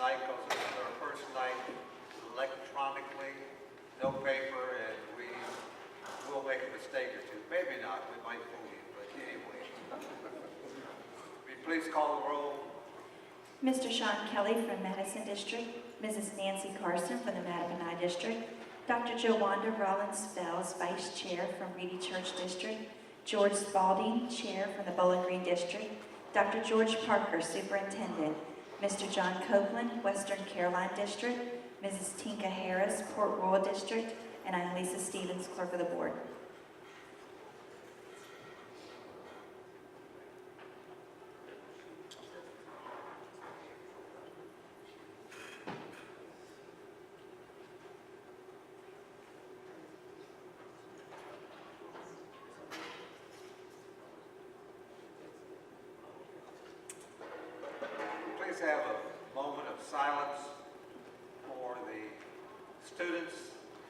tonight because this is our first night electronically, no paper, and we will make a mistake or two. Maybe not, we might fool you, but anyway. Will you please call the roll? Mr. Sean Kelly from Madison District, Mrs. Nancy Carson from the Mattaponi District, Dr. Jowanda Rollins Fells, Vice Chair from Reedy Church District, George Spalding, Chair from the Bowling Green District, Dr. George Parker, Superintendent, Mr. John Copeland, Western Caroline District, Mrs. Tinka Harris, Port Royal District, and I'm Lisa Stevens, Clerk of the Board. Please have a moment of silence for the students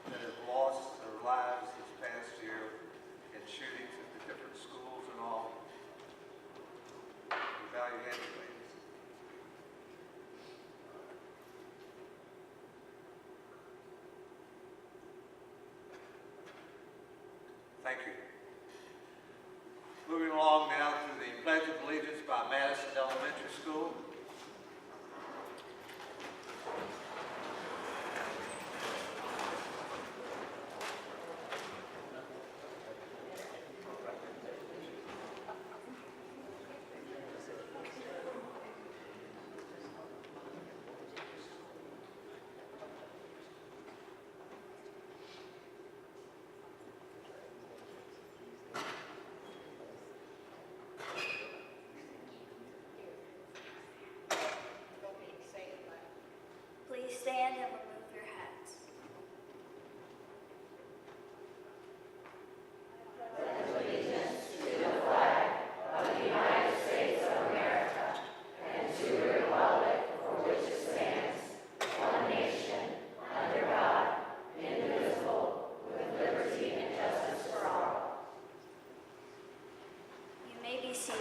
that have lost their lives this past year in shootings at the different schools and all. Bow your heads, please. Thank you. Moving along now to the Pledge of Allegiance by Madison Elementary School. Please stand and remove your hats. You may be seated.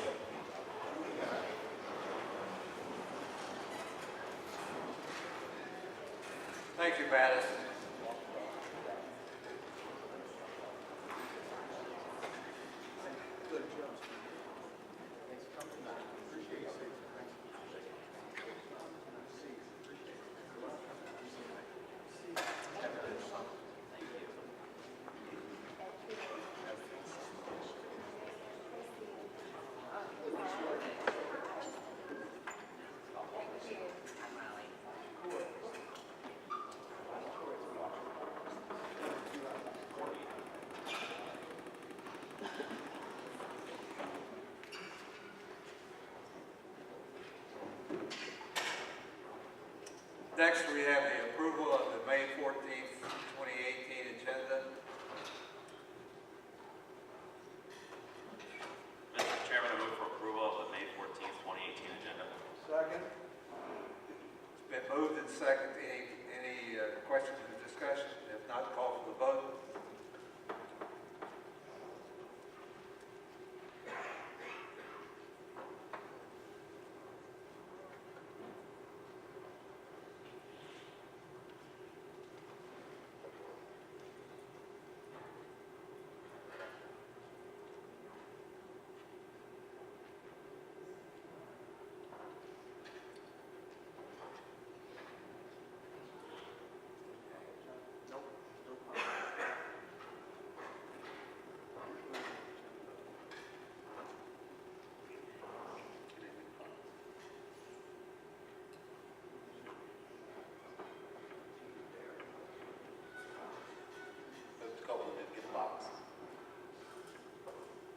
Thank you, Madison. Next, we have the approval of the May 14th, 2018 agenda. Mr. Chairman, I move for approval of the May 14th, 2018 agenda. Second. It's been moved and seconded. Any questions or discussion? If not, call for the vote.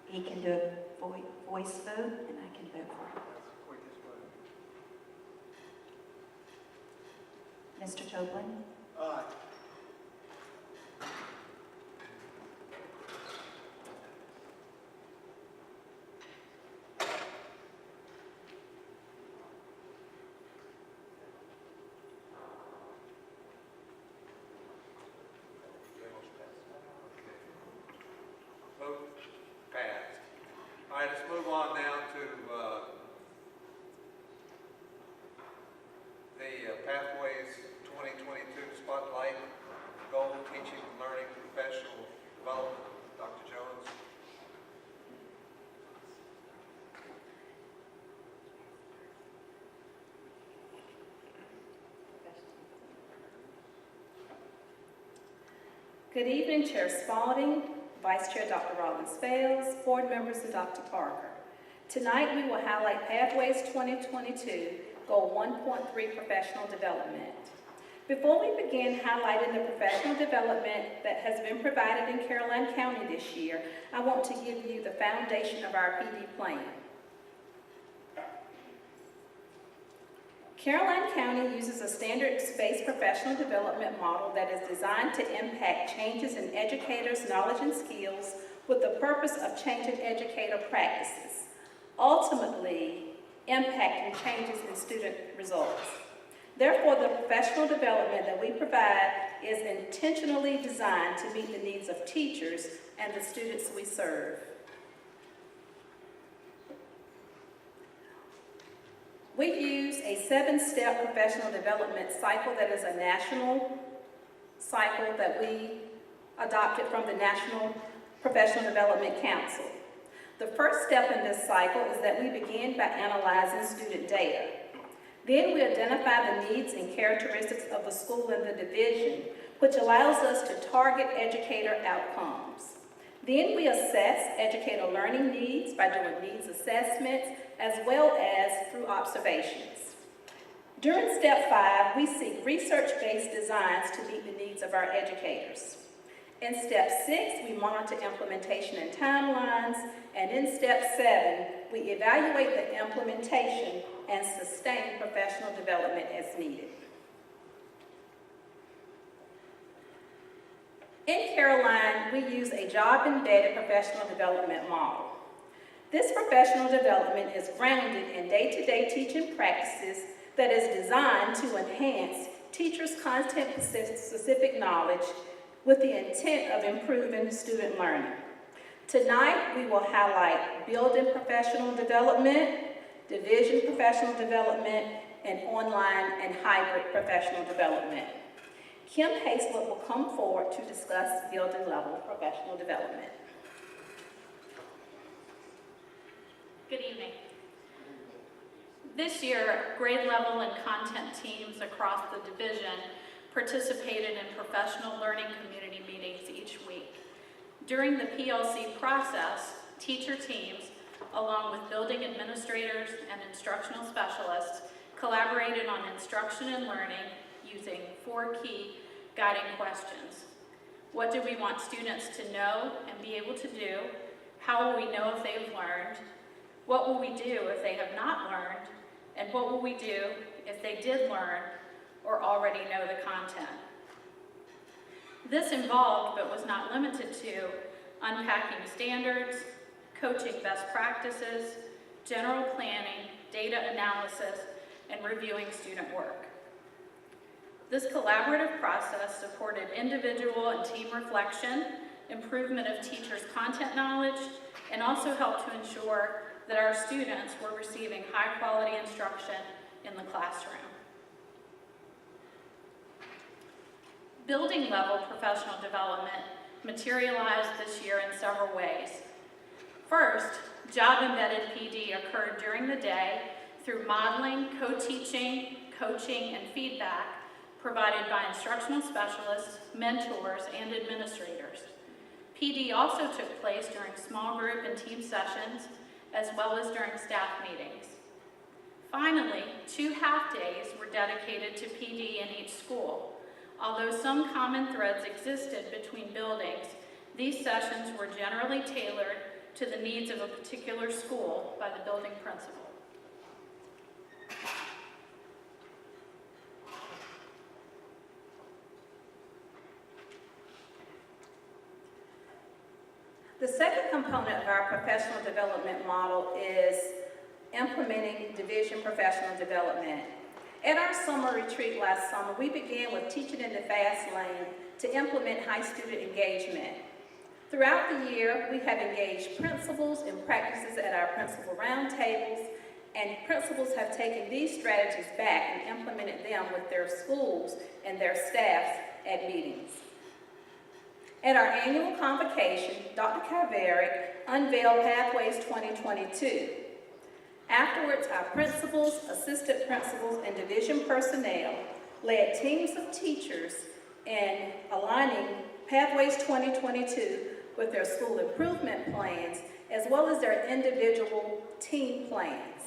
He can do a voice vote, and I can vote for him. Mr. Copeland? Aye. Vote passed. All right, let's move on now to the Good evening, Chair Spalding, Vice Chair Dr. Rollins-Fales, board members, and Dr. Parker. Tonight, we will highlight Pathways 2022, Goal 1.3 Professional Development. Before we begin highlighting the professional development that has been provided in Caroline County this year, I want to give you the foundation of our PD plan. Caroline County uses a standards-based professional development model that is designed to impact changes in educators' knowledge and skills with the purpose of changing educator practices, ultimately impacting changes in student results. Therefore, the professional development that we provide is intentionally designed to meet the needs of teachers and the students we serve. We use a 7-step professional development cycle that is a national cycle that we adopted from the National Professional Development Council. The first step in this cycle is that we begin by analyzing student data. Then we identify the needs and characteristics of the school and the division, which allows us to target educator outcomes. Then we assess educator learning needs by doing needs assessments as well as through observations. During step 5, we seek research-based designs to meet the needs of our educators. In step 6, we monitor implementation and timelines, and in step 7, we evaluate the implementation and sustain professional development as needed. In Caroline, we use a job-embedded professional development model. This professional development is grounded in day-to-day teaching practices that is designed to enhance teachers' content-specific knowledge with the intent of improving student learning. Tonight, we will highlight building professional development, division professional development, and online and hybrid professional development. Kim Hayslip will come forward to discuss building level professional development. Good evening. This year, grade level and content teams across the division participated in professional learning community meetings each week. During the PLC process, teacher teams, along with building administrators and instructional specialists, collaborated on instruction and learning using 4 key guiding questions. What do we want students to know and be able to do? How will we know if they've learned? What will we do if they have not learned? And what will we do if they did learn or already know the content? This involved, but was not limited to, unpacking standards, coaching best practices, general planning, data analysis, and reviewing student work. This collaborative process supported individual and team reflection, improvement of teachers' content knowledge, and also helped to ensure that our students were receiving high-quality instruction in the classroom. Building level professional development materialized this year in several ways. First, job-embedded PD occurred during the day through modeling, co-teaching, coaching, and feedback provided by instructional specialists, mentors, and administrators. PD also took place during small group and team sessions, as well as during staff meetings. Finally, 2 half-days were dedicated to PD in each school. Although some common threads existed between buildings, these sessions were generally tailored to the needs of a particular school by the building principal. The second component of our professional development model is implementing division professional development. At our summer retreat last summer, we began with teaching in the fast lane to implement high student engagement. Throughout the year, we have engaged principals and practices at our principal roundtables, and principals have taken these strategies back and implemented them with their schools and their staffs at meetings. At our annual convocation, Dr. Calveric unveiled Pathways 2022. Afterwards, our principals, assistant principals, and division personnel led teams of teachers in aligning Pathways 2022 with their school improvement plans, as well as their individual team plans.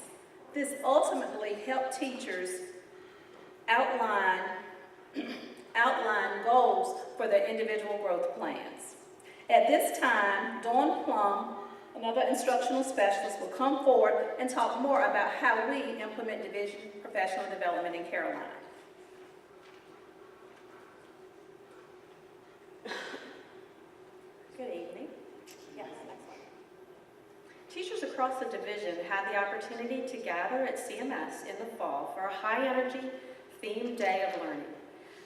This ultimately helped teachers outline goals for their individual growth plans. At this time, Dawn Plum, another instructional specialist, will come forward and talk more about how we implement division professional development in Carolina. Good evening. Yes, excellent. Teachers across the division had the opportunity to gather at CMS in the fall for a high-energy themed day of learning.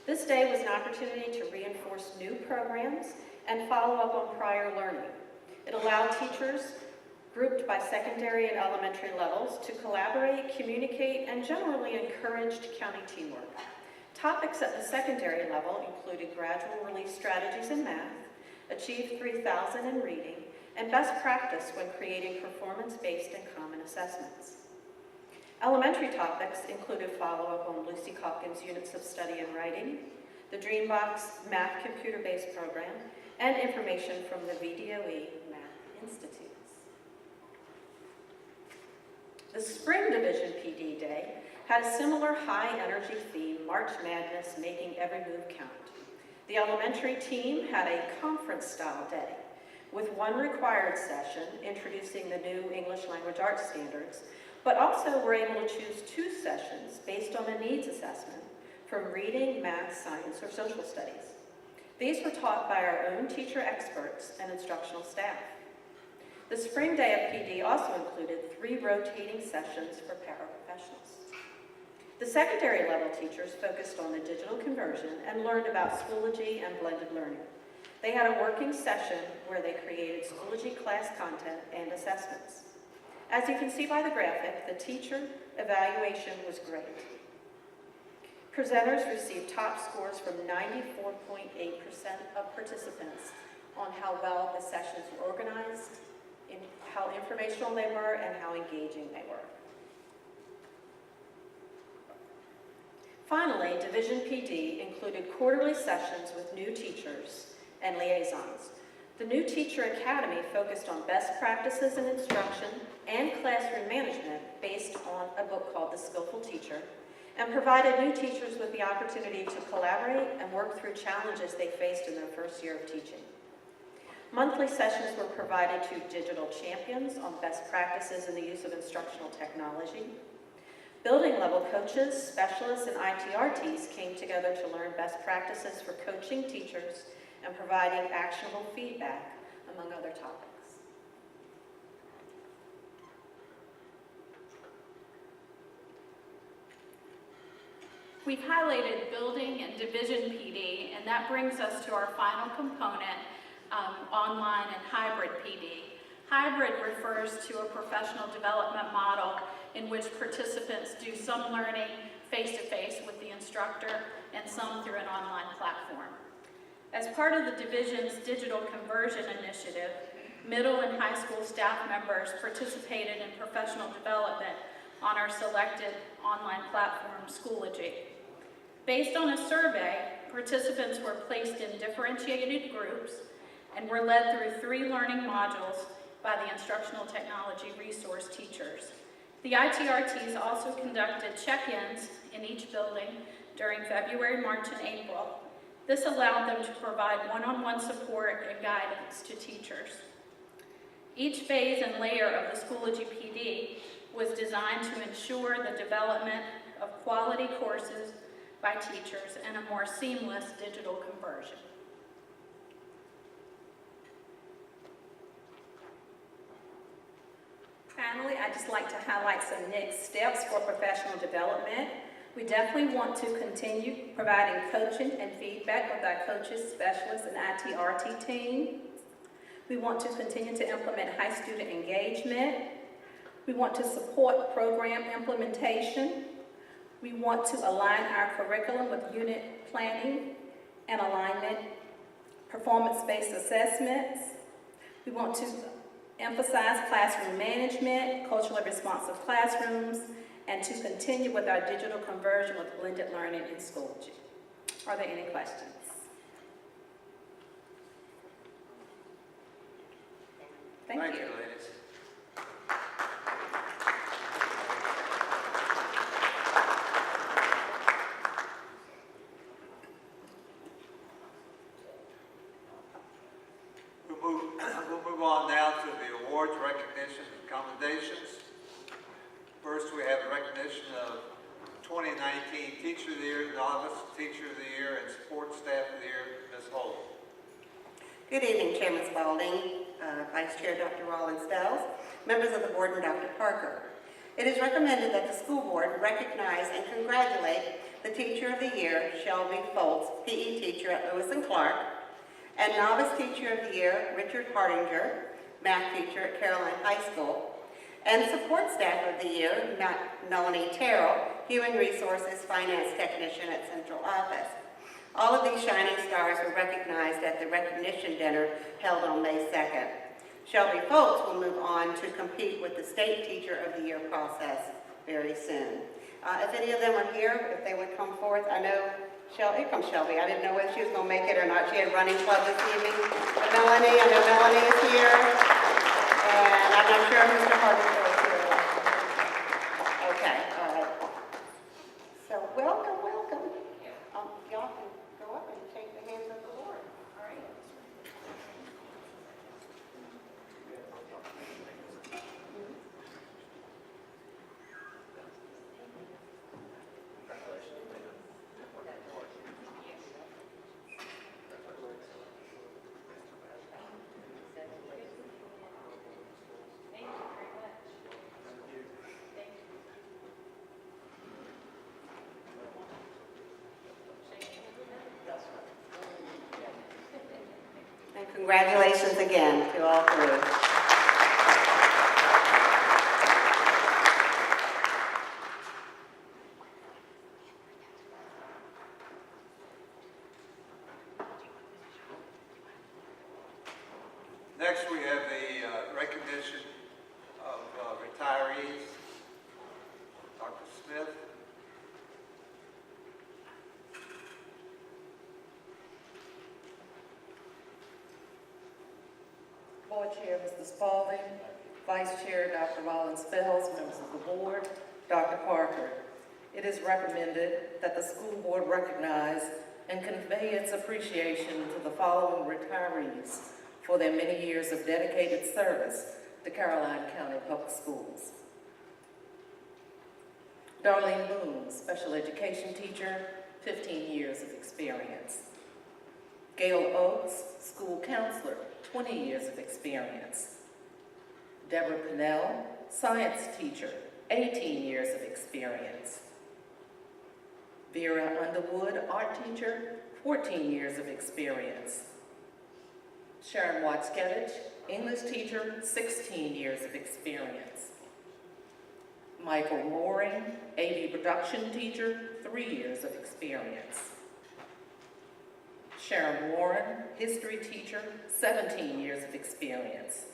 This day was an opportunity to reinforce new programs and follow up on prior learning. It allowed teachers, grouped by secondary and elementary levels, to collaborate, communicate, and generally encouraged county teamwork. Topics at the secondary level included gradual release strategies in math, Achieve 3000 in reading, and best practice when creating performance-based and common assessments. Elementary topics included follow-up on Lucy Calkins' units of study and writing, the Dreambox Math computer-based program, and information from the VDOE Math Institutes. The Spring Division PD Day had a similar high-energy theme, March Madness, making every move count. The elementary team had a conference-style day, with one required session introducing the new English Language Arts standards, but also were able to choose 2 sessions based on a needs assessment from reading, math, science, or social studies. These were taught by our own teacher experts and instructional staff. The Spring Day of PD also included 3 rotating sessions for paraprofessionals. The secondary level teachers focused on the digital conversion and learned about Schoology and blended learning. They had a working session where they created Schoology class content and assessments. As you can see by the graphic, the teacher evaluation was great. Presenters received top scores from 94.8% of participants on how well the sessions were organized, how informational they were, and how engaging they were. Finally, Division PD included quarterly sessions with new teachers and liaisons. The New Teacher Academy focused on best practices in instruction and classroom management based on a book called The Skillful Teacher, and provided new teachers with the opportunity to collaborate and work through challenges they faced in their first year of teaching. Monthly sessions were provided to digital champions on best practices in the use of instructional technology. Building level coaches, specialists, and ITRTs came together to learn best practices for coaching teachers and providing actionable feedback, among other topics. We've highlighted building and division PD, and that brings us to our final component, online and hybrid PD. Hybrid refers to a professional development model in which participants do some learning face-to-face with the instructor and some through an online platform. As part of the division's digital conversion initiative, middle and high school staff members participated in professional development on our selected online platform, Schoology. Based on a survey, participants were placed in differentiated groups and were led through 3 learning modules by the instructional technology resource teachers. The ITRTs also conducted check-ins in each building during February, March, and April. This allowed them to provide one-on-one support and guidance to teachers. Each phase and layer of the Schoology PD was designed to ensure the development of quality courses by teachers and a more seamless digital conversion. Finally, I'd just like to highlight some next steps for professional development. We definitely want to continue providing coaching and feedback with our coaches, specialists, and ITRT team. We want to continue to implement high student engagement. We want to support program implementation. We want to align our curriculum with unit planning and alignment, performance-based assessments. We want to emphasize classroom management, culturally responsive classrooms, and to continue with our digital conversion with blended learning in Schoology. Are there any questions? Thank you. ladies. We'll move on now to the awards, recognitions, and commendations. First, we have the recognition of 2019 Teacher of the Year, Novice Teacher of the Year, and Support Staff of the Year, Ms. Holt. Good evening, Chairman Spalding, Vice Chair Dr. Rollins Fells, members of the board, and Dr. Parker. It is recommended that the school board recognize and congratulate the Teacher of the Year, Shelby Foltz, PE teacher at Lewis and Clark, and Novice Teacher of the Year, Richard Hardinger, math teacher at Caroline High School, and Support Staff of the Year, Melanie Terrell, Human Resources Finance Technician at Central Office. All of these shining stars were recognized at the recognition dinner held on May 2nd. Shelby Foltz will move on to compete with the State Teacher of the Year process very soon. If any of them are here, if they would come forth. I know, here comes Shelby. I didn't know whether she was going to make it or not. She had running club this evening. But Melanie, I know Melanie is here. And I'm not sure if Mr. Hardinger is here. Okay, all right. So welcome, welcome. Y'all can go up and shake the hands of the Lord. All right. And congratulations again to all three. Next, we have the recognition of retirees. Dr. Smith. Board Chair, Mr. Spalding, Vice Chair, Dr. Rollins Fells, members of the board, Dr. Parker. It is recommended that the school board recognize and convey its appreciation to the following retirees for their many years of dedicated service to Caroline County Public Schools. Darlene Boone, special education teacher, 15 years of experience. Gail Oakes, school counselor, 20 years of experience. Deborah Pinnell, science teacher, 18 years of experience. Vera Underwood, art teacher, 14 years of experience. Sharon Watzkevich, English teacher, 16 years of experience. Michael Mooring, AV production teacher, 3 years of experience. Sharon Warren, history teacher, 17 years of experience.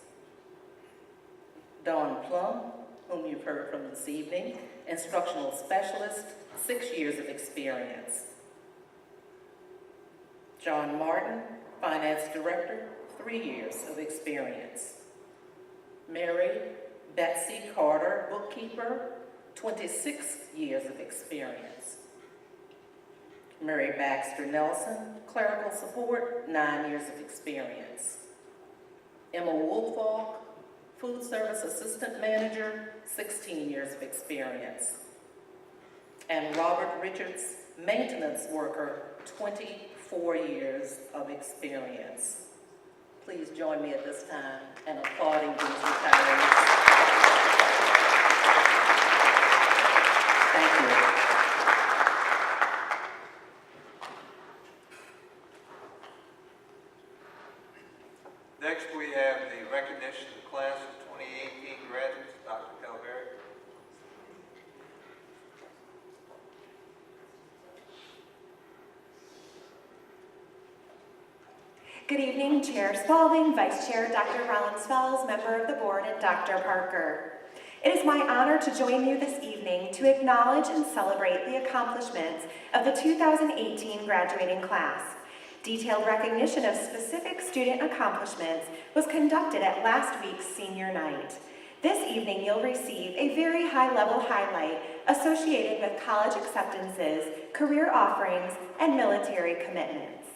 Dawn Plum, whom you've heard from this evening, instructional specialist, 6 years of experience. John Martin, finance director, 3 years of experience. Mary Betsy Carter, bookkeeper, 26 years of experience. Mary Baxter Nelson, clerical support, 9 years of experience. Emma Woolfolk, food service assistant manager, 16 years of experience. And Robert Richards, maintenance worker, 24 years of experience. Please join me at this time in applauding these retirees. Thank you. Next, we have the recognition of the class of 2018 graduates. Dr. Calvary. Good evening, Chair Spalding, Vice Chair Dr. Rollins Fells, member of the board, and Dr. Parker. It is my honor to join you this evening to acknowledge and celebrate the accomplishments of the 2018 graduating class. Detailed recognition of specific student accomplishments was conducted at last week's senior night. This evening, you'll receive a very high-level highlight associated with college acceptances, career offerings, and military commitments.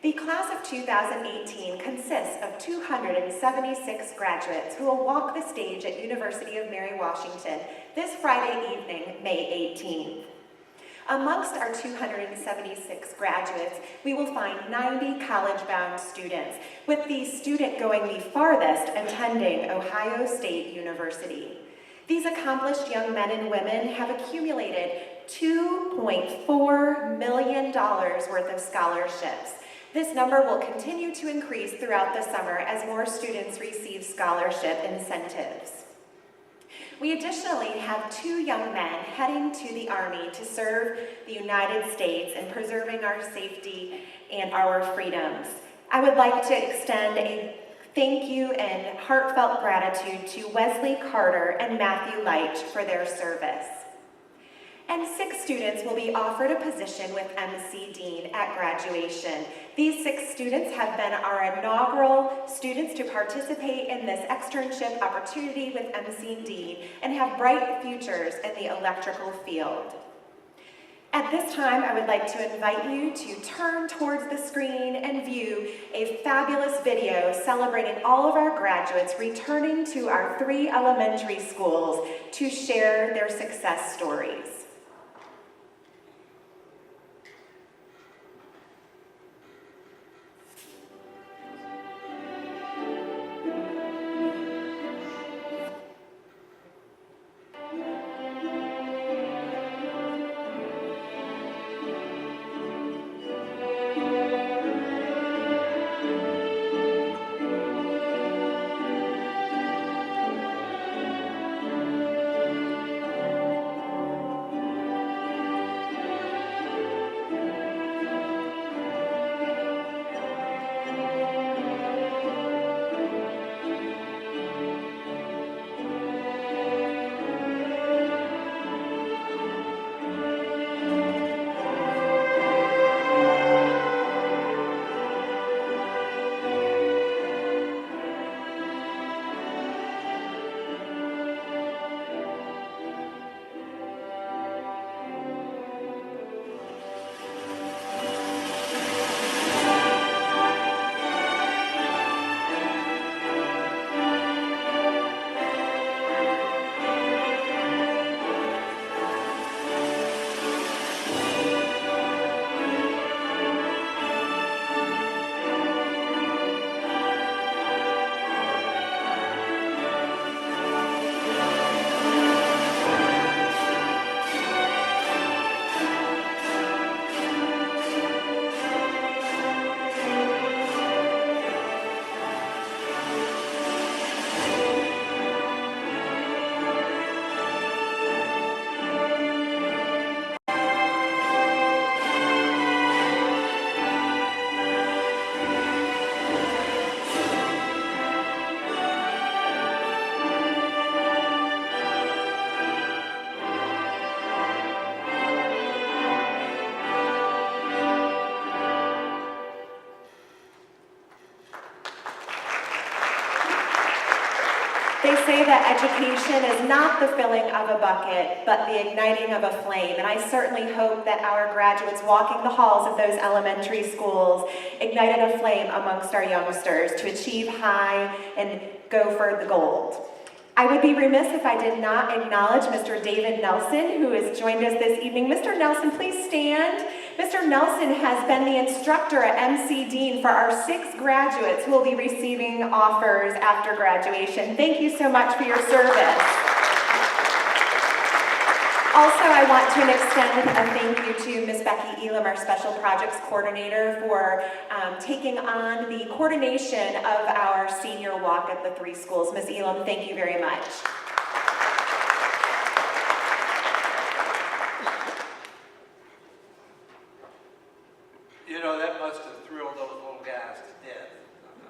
The class of 2018 consists of 276 graduates who will walk the stage at University of Mary Washington this Friday evening, May 18th. Amongst our 276 graduates, we will find 90 college-bound students, with the student going the farthest attending Ohio State University. These accomplished young men and women have accumulated $2.4 million worth of scholarships. This number will continue to increase throughout the summer as more students receive scholarship incentives. We additionally have 2 young men heading to the Army to serve the United States in preserving our safety and our freedoms. I would like to extend a thank you and heartfelt gratitude to Wesley Carter and Matthew Leitch for their service. And 6 students will be offered a position with MC Dean at graduation. These 6 students have been our inaugural students to participate in this externship opportunity with MC Dean and have bright futures in the electrical field. At this time, I would like to invite you to turn towards the screen and view a fabulous video celebrating all of our graduates returning to our 3 elementary schools to share their success stories. They say that education is not the filling of a bucket, but the igniting of a flame. And I certainly hope that our graduates walking the halls of those elementary schools ignited a flame amongst our youngsters to achieve high and go for the gold. I would be remiss if I did not acknowledge Mr. David Nelson, who has joined us this evening. Mr. Nelson, please stand. Mr. Nelson has been the instructor at MC Dean for our 6 graduates who will be receiving offers after graduation. Thank you so much for your service. Also, I want to extend a thank you to Ms. Becky Elam, our Special Projects Coordinator, for taking on the coordination of our senior walk at the 3 schools. Ms. Elam, thank you very much. You know, that must have thrilled those little guys to death.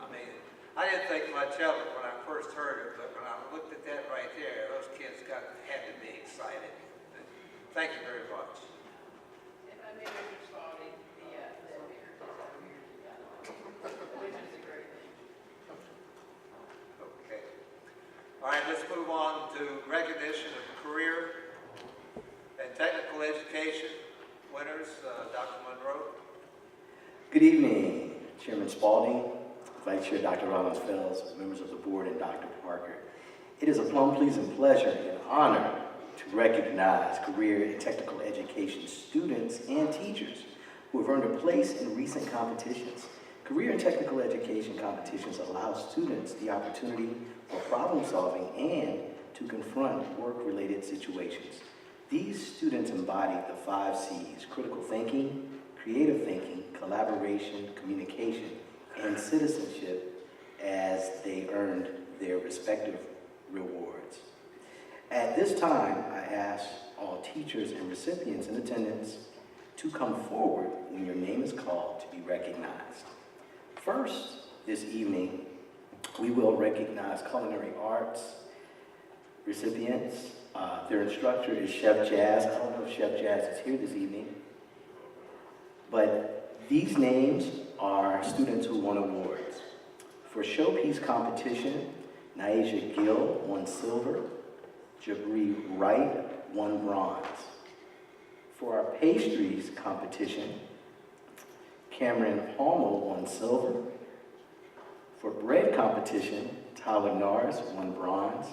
I mean, I didn't think much of it when I first heard it, but when I looked at that right there, those kids had to be excited. Thank you very much. And my name is Bonnie. All right, let's move on to recognition of career and technical education winners. Dr. Monroe. Good evening, Chairman Spalding, Vice Chair Dr. Rollins-Fells, members of the board, and Dr. Parker. It is a plum-pleasing pleasure and honor to recognize career and technical education students and teachers who have earned a place in recent competitions. Career and technical education competitions allow students the opportunity for problem solving and to confront work-related situations. These students embody the 5 C's: critical thinking, creative thinking, collaboration, communication, and citizenship as they earned their respective rewards. At this time, I ask all teachers and recipients in attendance to come forward when your name is called to be recognized. First, this evening, we will recognize culinary arts recipients. Their instructor is Chef Jazz. I don't know if Chef Jazz is here this evening, but these names are students who won awards. For showpiece competition, Naisha Gill won silver, Jabri Wright won bronze. For our pastries competition, Cameron Palmer won silver. For bread competition, Tyler Norris won bronze.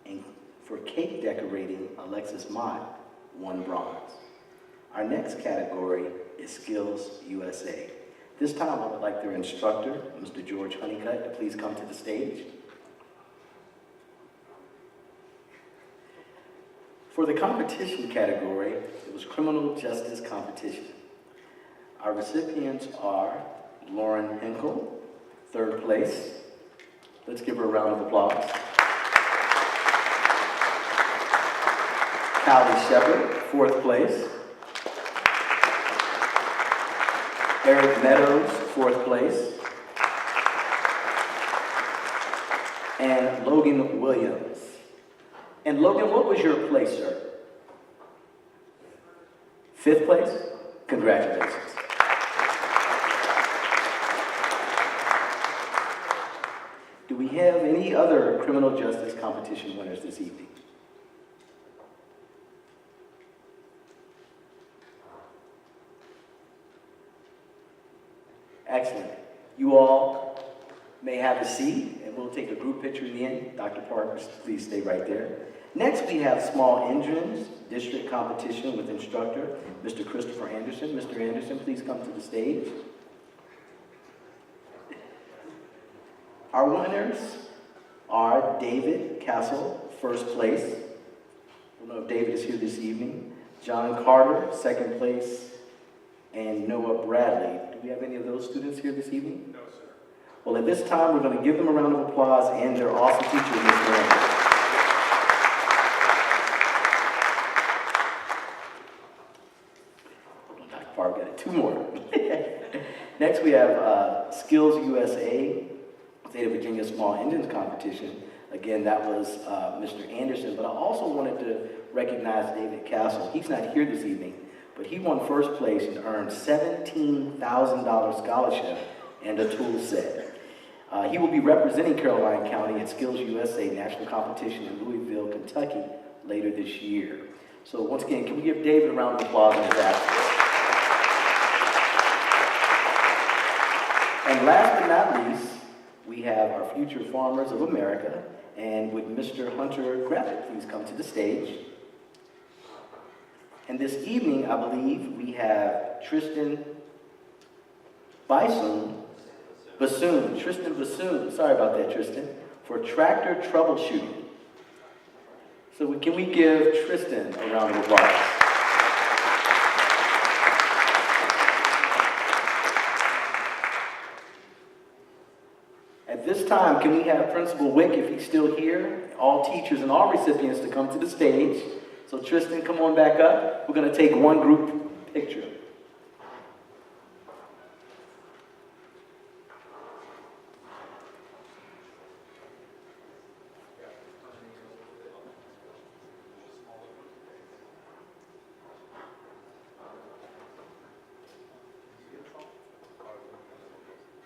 And for cake decorating, Alexis Mott won bronze. Our next category is Skills USA. This time I would like their instructor, Mr. George Honeycutt, to please come to the stage. For the competition category, it was criminal justice competition. Our recipients are Lauren Hinkle, 3rd place. Let's give her a round of applause. Callie Shepard, 4th place. Eric Meadows, 4th place. And Logan Williams. And Logan, what was your place, sir? 5th place? Congratulations. Do we have any other criminal justice competition winners this evening? Excellent. You all may have a seat, and we'll take a group picture in the end. Dr. Parker, please stay right there. Next, we have small engines, district competition with instructor, Mr. Christopher Anderson. Mr. Anderson, please come to the stage. Our winners are David Castle, 1st place. I don't know if David is here this evening. John Carter, 2nd place. And Noah Bradley. Do we have any of those students here this evening? No, sir. Well, at this time, we're going to give them a round of applause and their awesome teacher, Ms. Rand. Hold on, Dr. Parker, got 2 more. Next, we have Skills USA, State of Virginia Small Engines Competition. Again, that was Mr. Anderson, but I also wanted to recognize David Castle. He's not here this evening, but he won 1st place and earned $17,000 scholarship and a tool set. He will be representing Caroline County at Skills USA National Competition in Louisville, Kentucky later this year. So once again, can we give David a round of applause in his absence? And last but not least, we have our future farmers of America, and would Mr. Hunter Gravitt please come to the stage. And this evening, I believe, we have Tristan Bassoon, sorry about that, Tristan, for tractor troubleshooting. So can we give Tristan a round of applause? At this time, can we have Principal Wick, if he's still here, all teachers and all recipients to come to the stage. So Tristan, come on back up. We're going to take one group picture.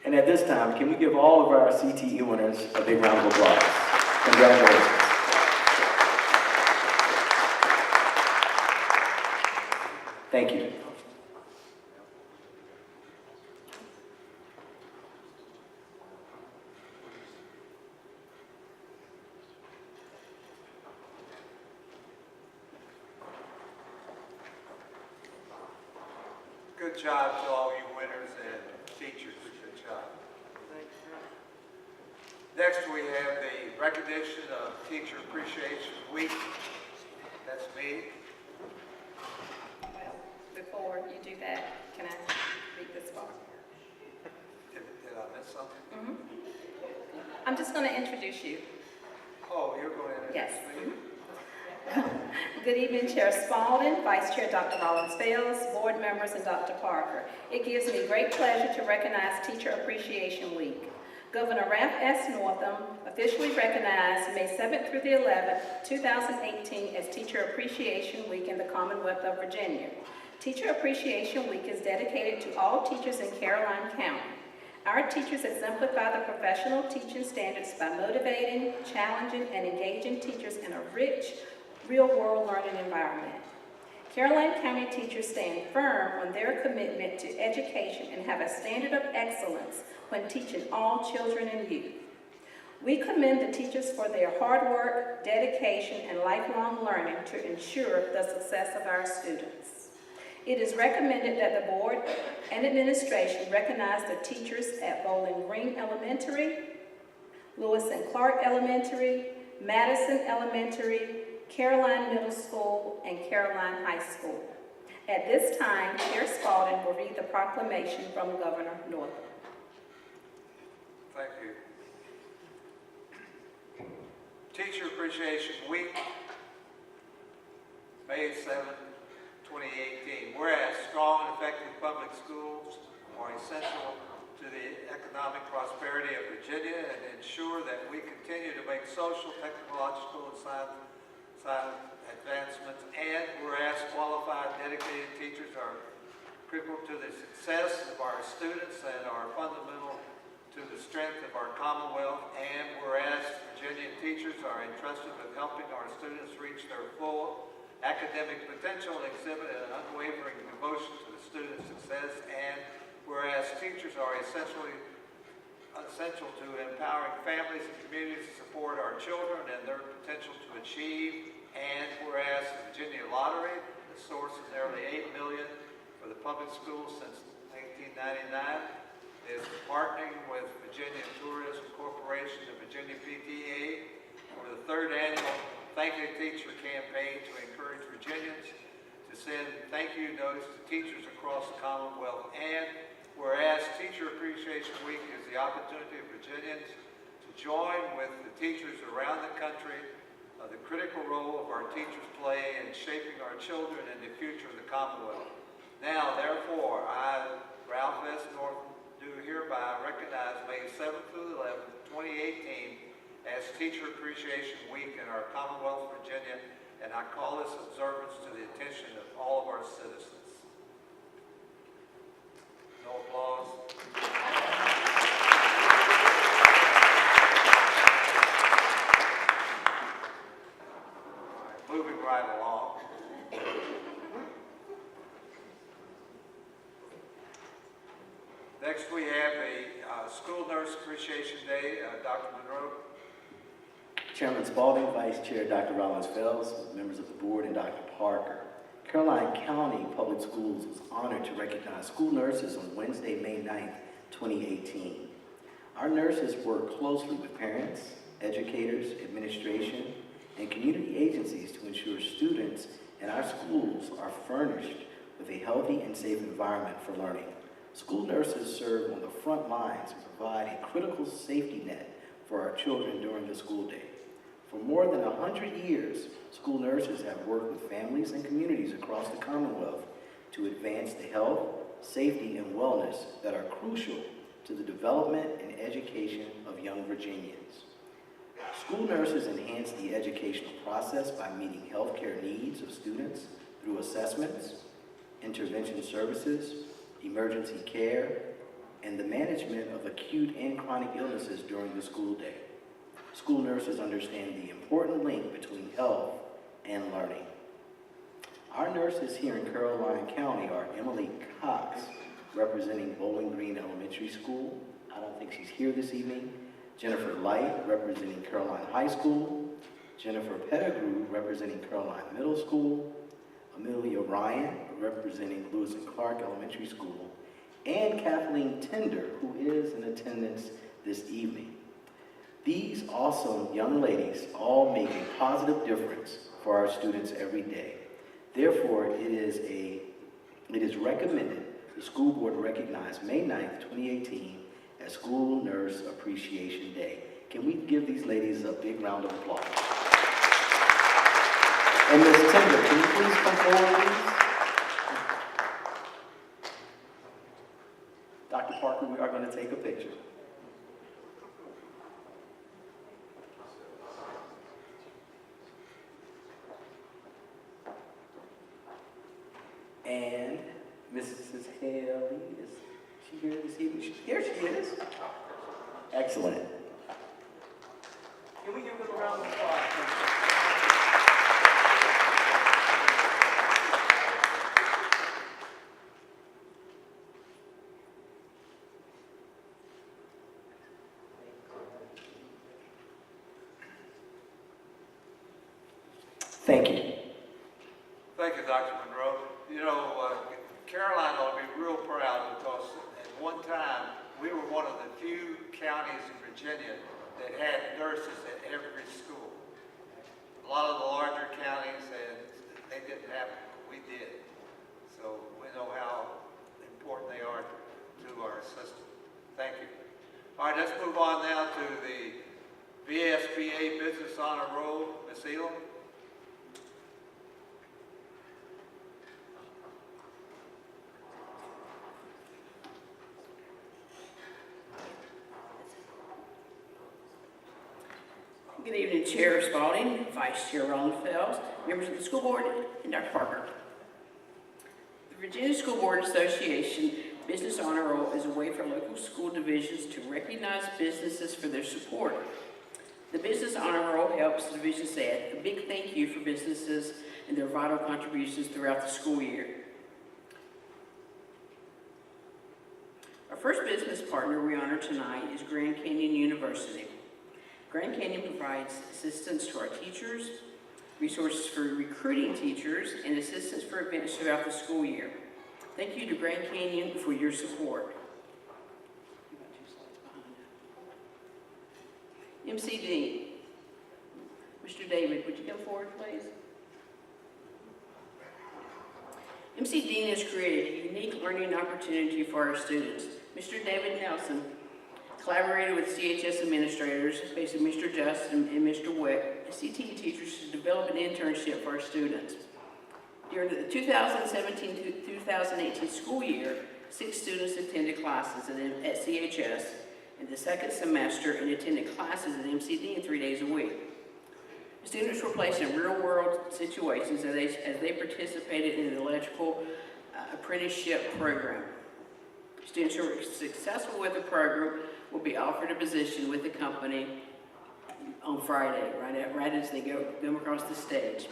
And at this time, can we give all of our CTE winners a big round of applause? Congratulations. Thank you. Good job to all you winners and teachers. Good job. Next, we have the recognition of Teacher Appreciation Week. That's me. Well, before you do that, can I read this part? Did I miss something? I'm just going to introduce you. Oh, you're going to Yes. introduce me? Good evening, Chair Spalding, Vice Chair Dr. Rollins-Fales, board members, and Dr. Parker. It gives me great pleasure to recognize Teacher Appreciation Week. Governor Ralph S. Northam officially recognized May 7th through the 11th, 2018 as Teacher Appreciation Week in the Commonwealth of Virginia. Teacher Appreciation Week is dedicated to all teachers in Caroline County. Our teachers exemplify the professional teaching standards by motivating, challenging, and engaging teachers in a rich, real-world learning environment. Caroline County teachers stand firm on their commitment to education and have a standard of excellence when teaching all children and youth. We commend the teachers for their hard work, dedication, and lifelong learning to ensure the success of our students. It is recommended that the board and administration recognize the teachers at Bowling Green Elementary, Lewis and Clark Elementary, Madison Elementary, Caroline Middle School, and Caroline High School. At this time, Chair Spalding will read the proclamation from Governor Northam. Thank you. Teacher Appreciation Week, May 7, 2018. Whereas strong and effective public schools are essential to the economic prosperity of Virginia and ensure that we continue to make social, technological, and science advancements, and whereas qualified, dedicated teachers are critical to the success of our students and are fundamental to the strength of our Commonwealth, and whereas Virginian teachers are entrusted with helping our students reach their full academic potential and exhibit an unwavering devotion to the students' success, and whereas teachers are essential to empowering families and communities to support our children and their potential to achieve, and whereas the Virginia Lottery, the source of nearly $8 million for the public schools since 1999, is partnering with Virginia Tourism Corporation and Virginia PTA for the third annual Thank You Teacher campaign to encourage Virginians to send thank you notes to teachers across the Commonwealth, and whereas Teacher Appreciation Week is the opportunity for Virginians to join with the teachers around the country of the critical role of our teachers play in shaping our children and the future of the Commonwealth. Now, therefore, I, Ralph S. Northam, do hereby recognize May 7th through 11th, 2018 as Teacher Appreciation Week in our Commonwealth, Virginia, and I call this observance to the attention of all of our citizens. No applause. Moving right along. Next, we have a School Nurse Appreciation Day. Dr. Monroe. Chairman Spalding, Vice Chair Dr. Rollins-Fales, members of the board, and Dr. Parker. Caroline County Public Schools is honored to recognize school nurses on Wednesday, May 9th, 2018. Our nurses work closely with parents, educators, administration, and community agencies to ensure students in our schools are furnished with a healthy and safe environment for learning. School nurses serve on the front lines and provide a critical safety net for our children during the school day. For more than 100 years, school nurses have worked with families and communities across the Commonwealth to advance the health, safety, and wellness that are crucial to the development and education of young Virginians. School nurses enhance the educational process by meeting healthcare needs of students through assessments, intervention services, emergency care, and the management of acute and chronic illnesses during the school day. School nurses understand the important link between health and learning. Our nurses here in Caroline County are Emily Cox, representing Bowling Green Elementary School. I don't think she's here this evening. Jennifer Light, representing Caroline High School. Jennifer Pettigrew, representing Caroline Middle School. Amelia Ryan, representing Lewis and Clark Elementary School. And Kathleen Tender, who is in attendance this evening. These awesome young ladies all make a positive difference for our students every day. Therefore, it is recommended the school board recognize May 9th, 2018 as School Nurse Appreciation Day. Can we give these ladies a big round of applause? And Ms. Tender, can you please come forward, please? Dr. Parker, we are going to take a picture. And Mrs. Haley, is she here this evening? Here she is. Excellent. Can we give them a round of applause? Thank you. Thank you, Dr. Monroe. You know, Caroline ought to be real proud because at one time, we were one of the few counties in Virginia that had nurses at every school. A lot of the larger counties, and they didn't have it, but we did. So we know how important they are to our system. Thank you. All right, let's move on now to the Vsba Business Honor Roll. Ms. Elam. Good evening, Chair Spalding, Vice Chair Rollins-Fells, members of the school board, and Dr. Parker. The Virginia School Board Association Business Honor Roll is a way for local school divisions to recognize businesses for their support. The Business Honor Roll helps the division say a big thank you for businesses and their vital contributions throughout the school year. Our first business partner we honor tonight is Grand Canyon University. Grand Canyon provides assistance to our teachers, resources for recruiting teachers, and assistance for events throughout the school year. Thank you to Grand Canyon for your support. MC Dean. Mr. David, would you come forward, please? MC Dean has created a unique learning opportunity for our students. Mr. David Nelson collaborated with CHS administrators, basically Mr. Justin and Mr. Wick, CTE teachers, to develop an internship for our students. During the 2017-2018 school year, 6 students attended classes at CHS in the second semester and attended classes at MCD 3 days a week. The students were placed in real-world situations as they participated in an electrical apprenticeship program. Students who are successful with the program will be offered a position with the company on Friday, right as they come across the stage.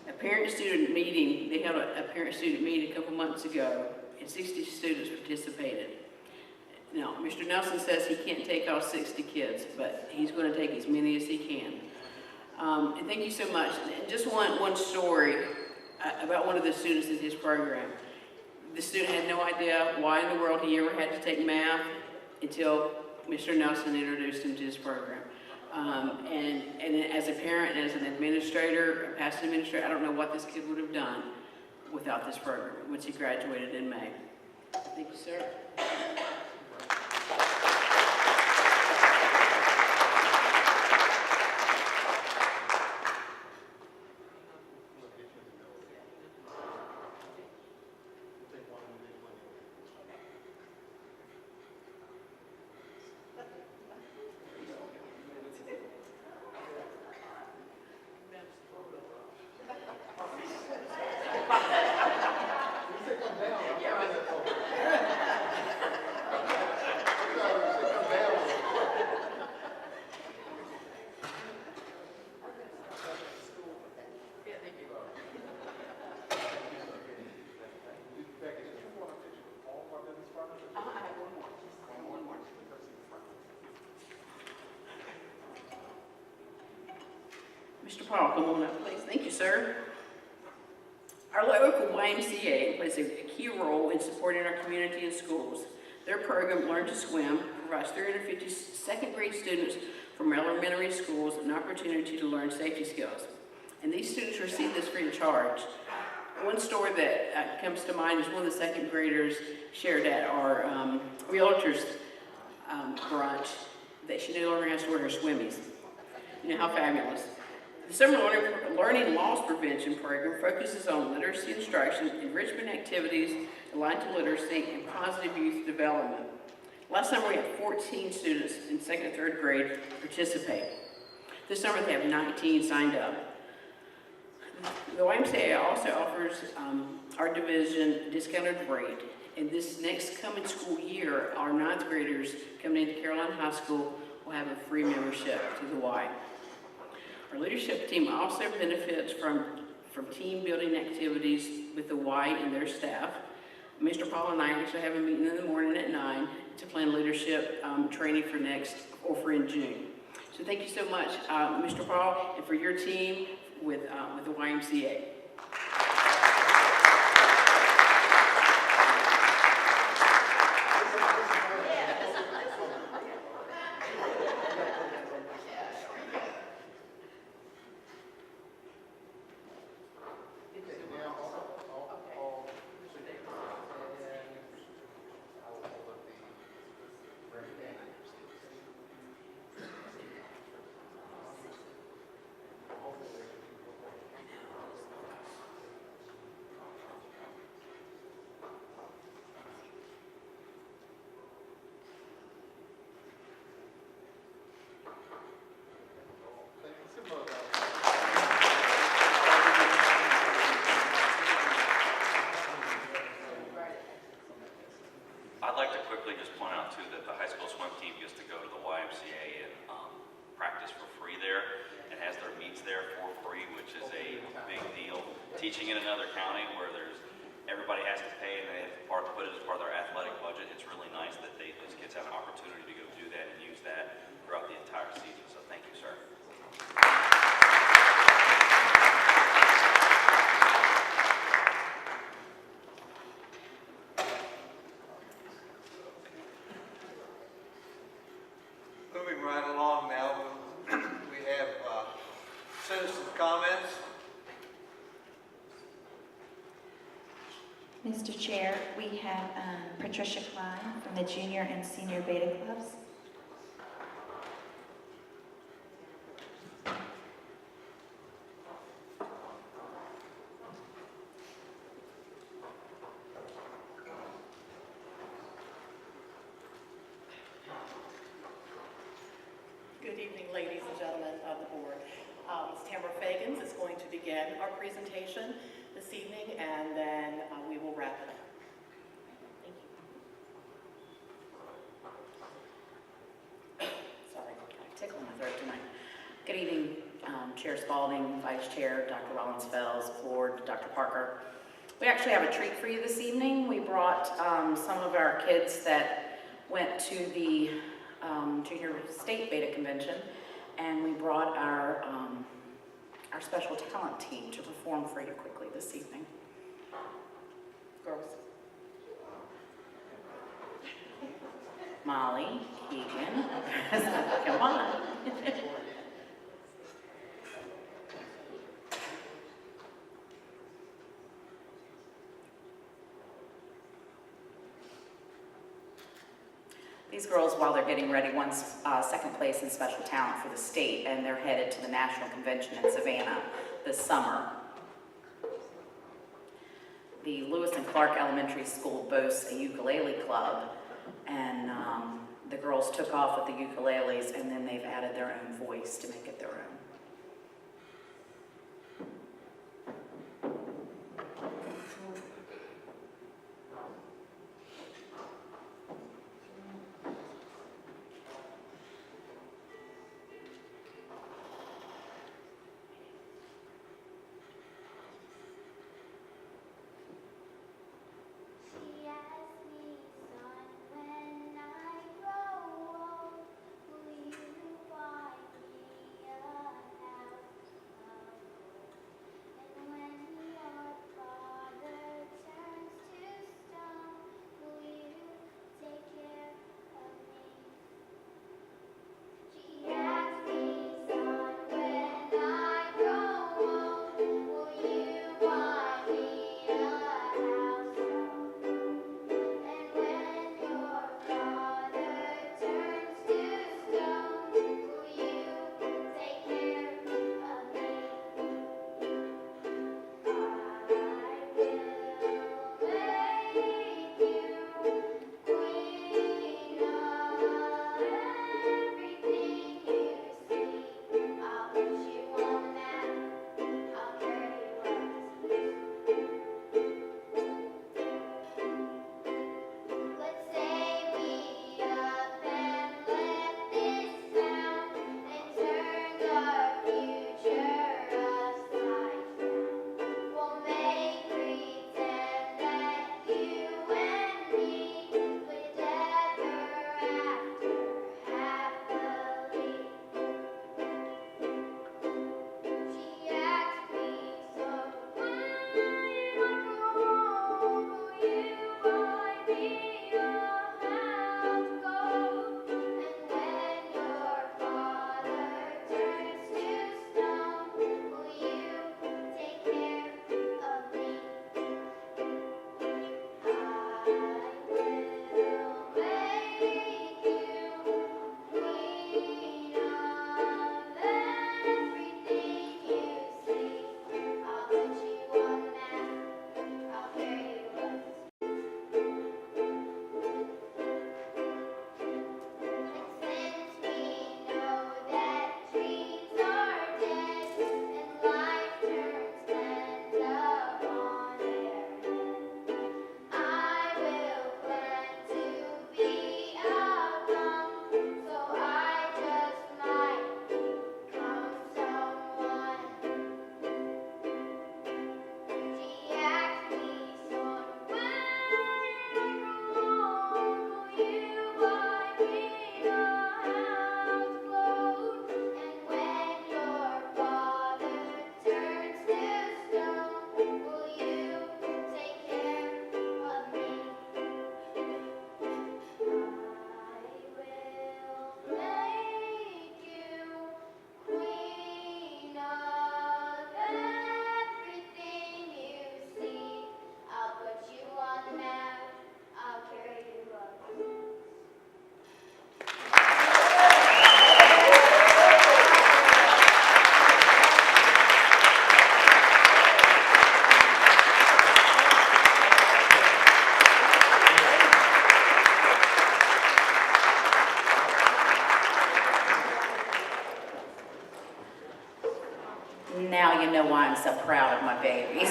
A parent-student meeting, they held a parent-student meeting a couple months ago, and 60 students participated. Now, Mr. Nelson says he can't take all 60 kids, but he's going to take as many as he can. And thank you so much. And just one story about one of the students in his program. The student had no idea why in the world he ever had to take math until Mr. Nelson introduced him to his program. And as a parent and as an administrator, a past administrator, I don't know what this kid would have done without this program once he graduated in May. Thank you, sir. Mr. Paul, come on up, please. Thank you, sir. Our local YMCA plays a key role in supporting our community and schools. Their program, Learn to Swim, provides 350 second grade students from elementary schools an opportunity to learn safety skills. And these students receive this free of charge. One story that comes to mind is one of the second graders shared at our realtors brunch that she no longer has to wear her swimmies. You know, how fabulous. The Summer Learning Loss Prevention Program focuses on literacy instruction, enrichment activities aligned to literacy, and positive youth development. Last summer we had 14 students in second and third grade participate. This summer they have 19 signed up. The YMCA also offers our division discounted rate. And this next coming school year, our ninth graders coming into Caroline High School will have a free membership to the Y. Our leadership team also benefits from team building activities with the Y and their staff. Mr. Paul and I actually have a meeting in the morning at 9 to plan leadership training for in June. So thank you so much, Mr. Paul, and for your team with the YMCA. I'd like to quickly just point out too that the high school swim team gets to go to the YMCA and practice for free there and has their meets there for free, which is a big deal. Teaching in another county where everybody has to pay and they have to put it as part of their athletic budget, it's really nice that those kids have an opportunity to go do that and use that throughout the entire season. So thank you, sir. Moving right along now, we have citizen comments. Mr. Chair, we have Patricia Klein from the Junior and Senior Beta Clubs. Good evening, ladies and gentlemen of the board. Ms. Tamara Fagans is going to begin our presentation this evening, and then we will wrap it up. Thank you. Sorry, I'm tickling my throat tonight. Good evening, Chair Spalding, Vice Chair, Dr. Rollins-Fells, Board, Dr. Parker. We actually have a treat for you this evening. We brought some of our kids that went to the Junior State Beta Convention, and we brought our special talent team to perform for you quickly this evening. Girls. Molly, Keegan, come on. These girls, while they're getting ready, won second place in special talent for the state, and they're headed to the national convention in Savannah this summer. The Lewis and Clark Elementary School boasts a ukulele club, and the girls took off with the ukuleles, and then they've added their own voice to make it their own. so proud of my babies.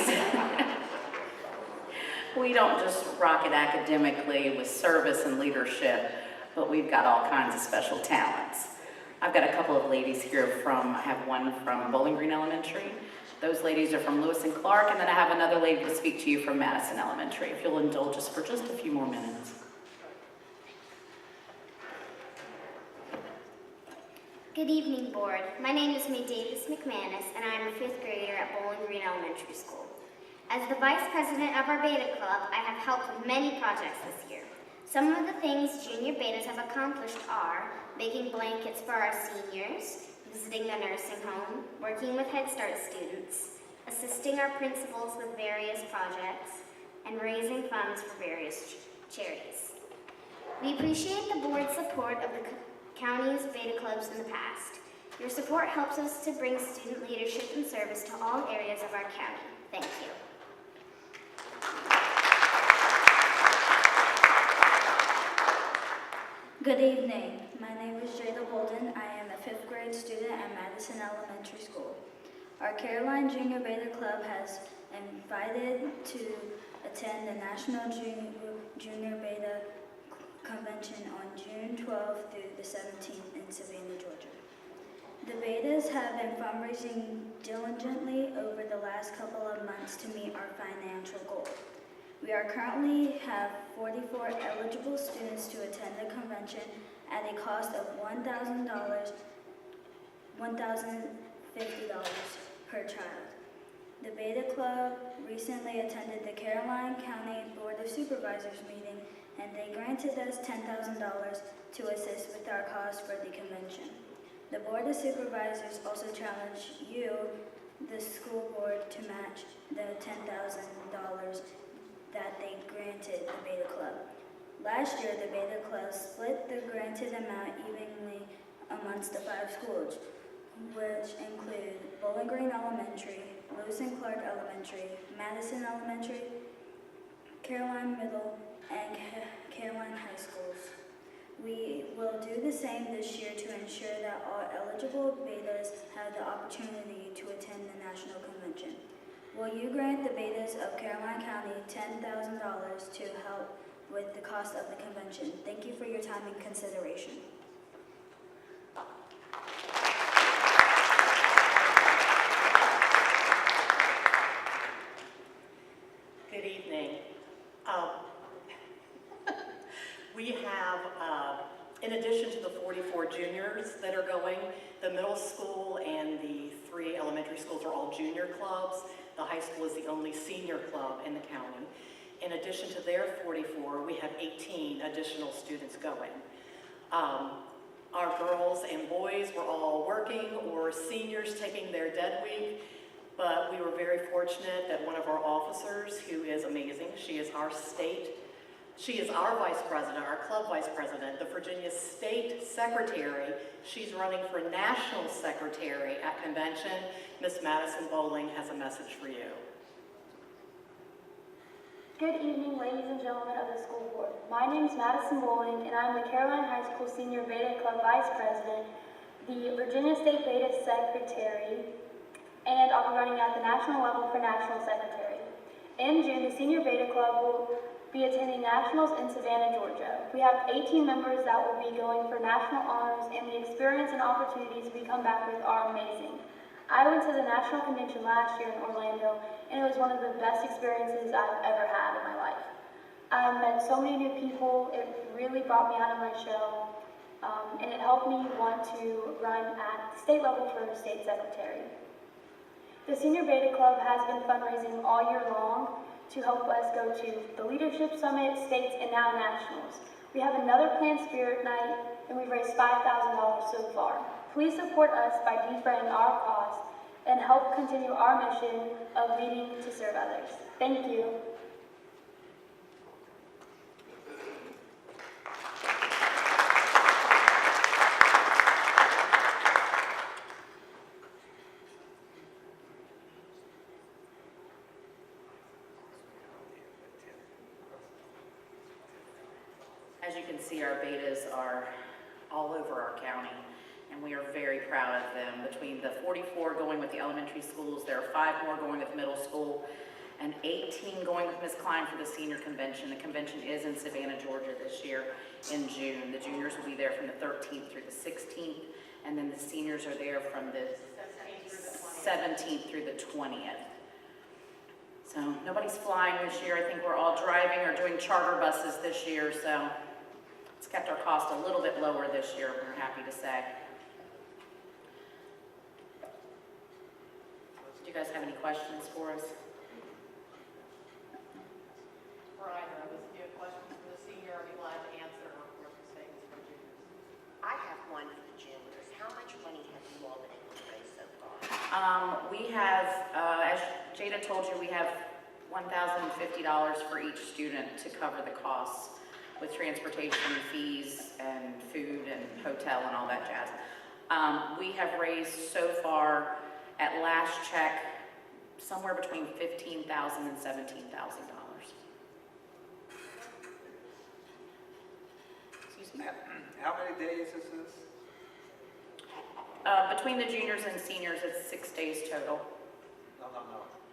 We don't just rock it academically with service and leadership, but we've got all kinds of special talents. I've got a couple of ladies here I have one from Bowling Green Elementary. Those ladies are from Lewis and Clark, and then I have another lady to speak to you from Madison Elementary, if you'll indulge us for just a few more minutes. Good evening, Board. My name is May Davis McManus, and I am a 5th grader at Bowling Green Elementary School. As the Vice President of our Beta Club, I have helped with many projects this year. Some of the things Junior Betas have accomplished are making blankets for our seniors, visiting the nursing home, working with Head Start students, assisting our principals with various projects, and raising funds for various charities. We appreciate the Board's support of the county's Beta Clubs in the past. Your support helps us to bring student leadership and service to all areas of our county. Thank you. Good evening. My name is Jada Bolden. I am a 5th grade student at Madison Elementary School. Our Caroline Junior Beta Club has invited to attend the National Junior Beta Convention on June 12th through the 17th in Savannah, Georgia. The Betas have been fundraising diligently over the last couple of months to meet our financial goal. We currently have 44 eligible students to attend the convention at a cost of $1,050 per child. The Beta Club recently attended the Caroline County Board of Supervisors meeting, and they granted us $10,000 to assist with our costs for the convention. The Board of Supervisors also challenged you, the school board, to match the $10,000 that they granted the Beta Club. Last year, the Beta Club split the granted amount evenly amongst the 5 schools, which include Bowling Green Elementary, Lewis and Clark Elementary, Madison Elementary, Caroline Middle, and Caroline High Schools. We will do the same this year to ensure that all eligible Betas have the opportunity to attend the National Convention. Will you grant the Betas of Caroline County $10,000 to help with the cost of the convention? Thank you for your time and consideration. Good evening. We have, in addition to the 44 juniors that are going, the middle school and the 3 elementary schools are all junior clubs. The high school is the only senior club in the county. In addition to their 44, we have 18 additional students going. Our girls and boys were all working or seniors taking their dead week, but we were very fortunate that one of our officers, who is amazing, she is our vice president, our club vice president, the Virginia State Secretary. She's running for national secretary at convention. Miss Madison Bowling has a message for you. Good evening, ladies and gentlemen of the school board. My name is Madison Bowling, and I'm the Caroline High School Senior Beta Club Vice President, the Virginia State Beta Secretary, and I'll be running at the national level for National Secretary. In June, the Senior Beta Club will be attending Nationals in Savannah, Georgia. We have 18 members that will be going for national honors, and the experience and opportunities we come back with are amazing. I went to the national convention last year in Orlando, and it was one of the best experiences I've ever had in my life. I met so many new people. It really brought me out of my shell, and it helped me want to run at the state level for state secretary. The Senior Beta Club has been fundraising all year long to help us go to the Leadership Summit, States, and now Nationals. We have another planned Spirit Night, and we've raised $5,000 so far. Please support us by defraying our costs and help continue our mission of leading to serve others. Thank you. As you can see, our betas are all over our county, and and we are very proud of them. Between the 44 going with the elementary schools, there are 5 more going with middle school, and 18 going with Ms. Klein for the senior convention. The convention is in Savannah, Georgia this year in June. The juniors will be there from the 13th through the 16th, and then the seniors are there from the 17th through the 20th. So nobody's flying this year. I think we're all driving or doing charter buses this year, so it's kept our cost a little bit lower this year, we're happy to say. Do you guys have any questions for us? For either of us, if you have questions for the senior, I'll be glad to answer, or for the statements for juniors. I have one for the juniors. How much money have you all been able to raise so far? We have, as Jada told you, we have $1,050 for each student to cover the costs with transportation fees and food and hotel and all that jazz. We have raised so far at last check somewhere between $15,000 and $17,000. Excuse me? How many days is this? Between the juniors and seniors, it's 6 days total. No.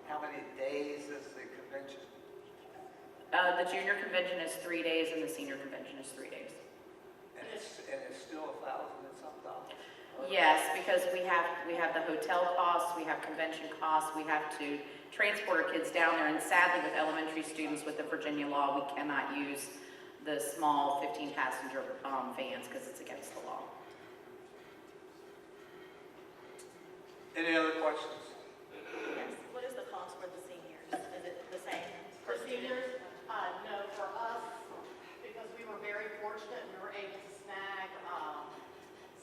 How many days is the convention? The junior convention is 3 days and the senior convention is 3 days. And it's still $1,000 and some dollars? Yes, because we have the hotel costs, we have convention costs, we have to transport our kids down there, and sadly with elementary students with the Virginia law, we cannot use the small 15-passenger vans because it's against the law. Any other questions? Yes. What is the cost for the seniors? Is it the same for seniors? No, for us, because we were very fortunate, we were able to snag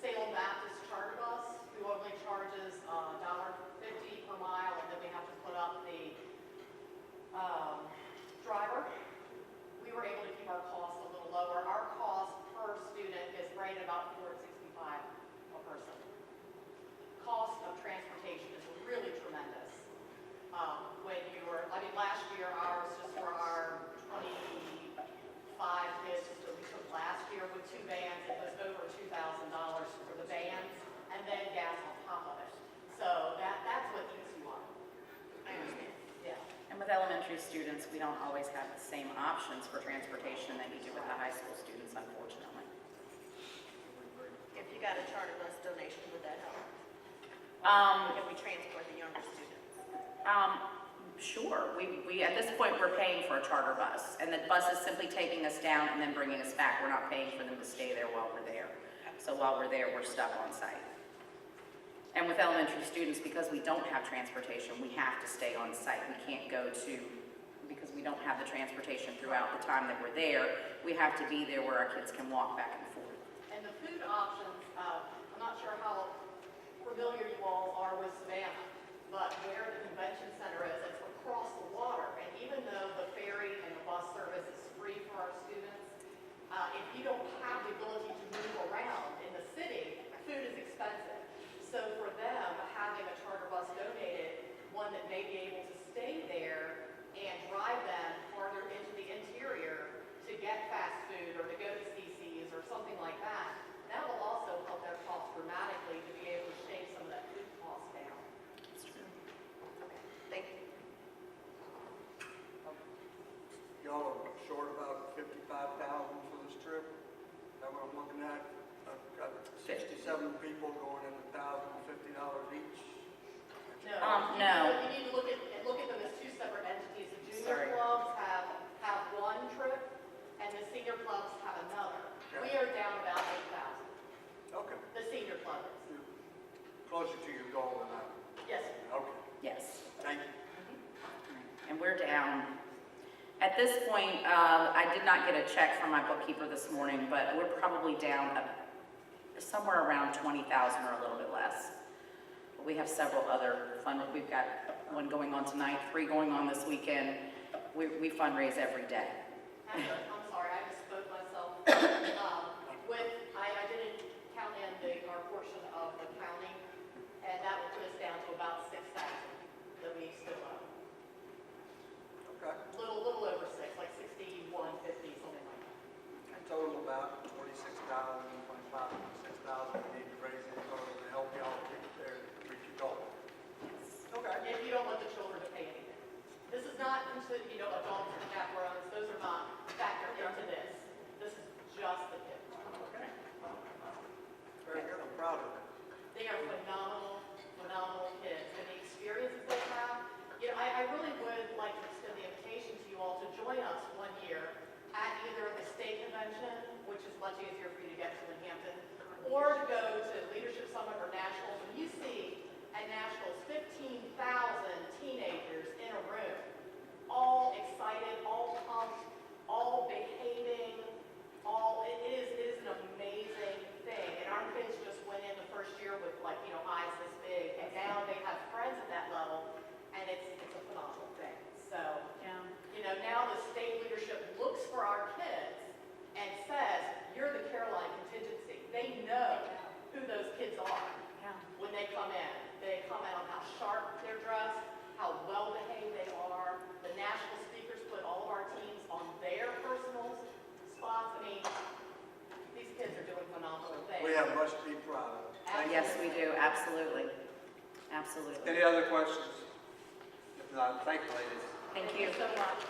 Salem Baptist charter bus, who only charges $1.50 per mile, and then we have to put up the driver. We were able to keep our costs a little lower. Our cost per student is right about $465 a person. Cost of transportation is really tremendous. When you were, last year ours, just for our 25 kids that we took last year with 2 vans, it was over $2,000 for the vans, and then gas on top of it. So that's what eats you up. I understand. Yeah. And with elementary students, we don't always have the same options for transportation that you do with the high school students, unfortunately. If you got a charter bus donation, would that help? If we transport the younger students? Sure. We at this point, we're paying for a charter bus, and the bus is simply taking us down and then bringing us back. We're not paying for them to stay there while we're there. So while we're there, we're stuck on site. And with elementary students, because we don't have transportation, we have to stay on site. We can't go to, because we don't have the transportation throughout the time that we're there, we have to be there where our kids can walk back and forth. And the food options, I'm not sure how familiar you all are with Savannah, but where the convention center is, it's across the water. And even though the ferry and the bus service is free for our students, if you don't have the ability to move around in the city, food is expensive. So for them, having a charter bus donated, one that may be able to stay there and drive them farther into the interior to get fast food or to go to CC's or something like that, that will also help their costs dramatically to be able to shave some of that food cost down. That's true. Okay, thank you. Y'all are short about $55,000 for this trip. That what I'm looking at. I've got 67 people going in $1,050 each. No. You need to look at them as 2 separate entities. The Sorry. junior clubs have one trip, and the senior clubs have another. Okay. We are down about 8,000. Okay. The senior club is. Closer to your goal than that. Yes. Okay. Yes. Thank you. And we're down. At this point, I did not get a check from my bookkeeper this morning, but we're probably down somewhere around 20,000 or a little bit less. But we have several other we've got one going on tonight, 3 going on this weekend. We fundraise every day. I'm sorry, I misspoke myself. I didn't count in our portion of the county, and that would put us down to about 6,000 that we still owe. Okay. Little over 6, like 61, 50, something like that. Total about 26,000, 25, 26,000 we need to raise in total. join us one year at either the state convention, which is much easier for you to get to in Hampton, or to go to Leadership Summit or Nationals. When you see at Nationals 15,000 teenagers in a room, all excited, all pumped, all behaving, it is an amazing thing. And our kids just went in the first year with eyes this big, and now they have friends at that level, and it's a phenomenal thing. So, now the state leadership looks for our kids and says, you're the Caroline contingency. They know who those kids are when they come in. They comment on how sharp they're dressed, how well behaved they are. The national speakers put all of our teams on their personal spots. I mean, these kids are doing phenomenal things. We have much to be proud of. Yes, we do, absolutely. Absolutely. Any other questions? If not, thank you, ladies. Thank you. So much.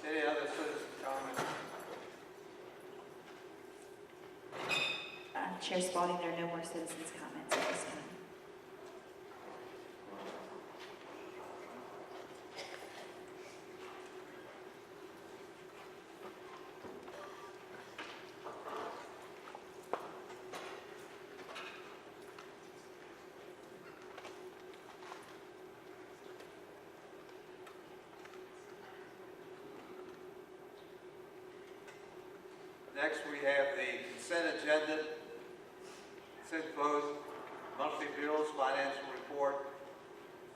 Any other citizen comments? Chair Spalding, there are no more citizens' comments at this time. Next, we have the consent agenda. Consent vote, monthly bills, financial report,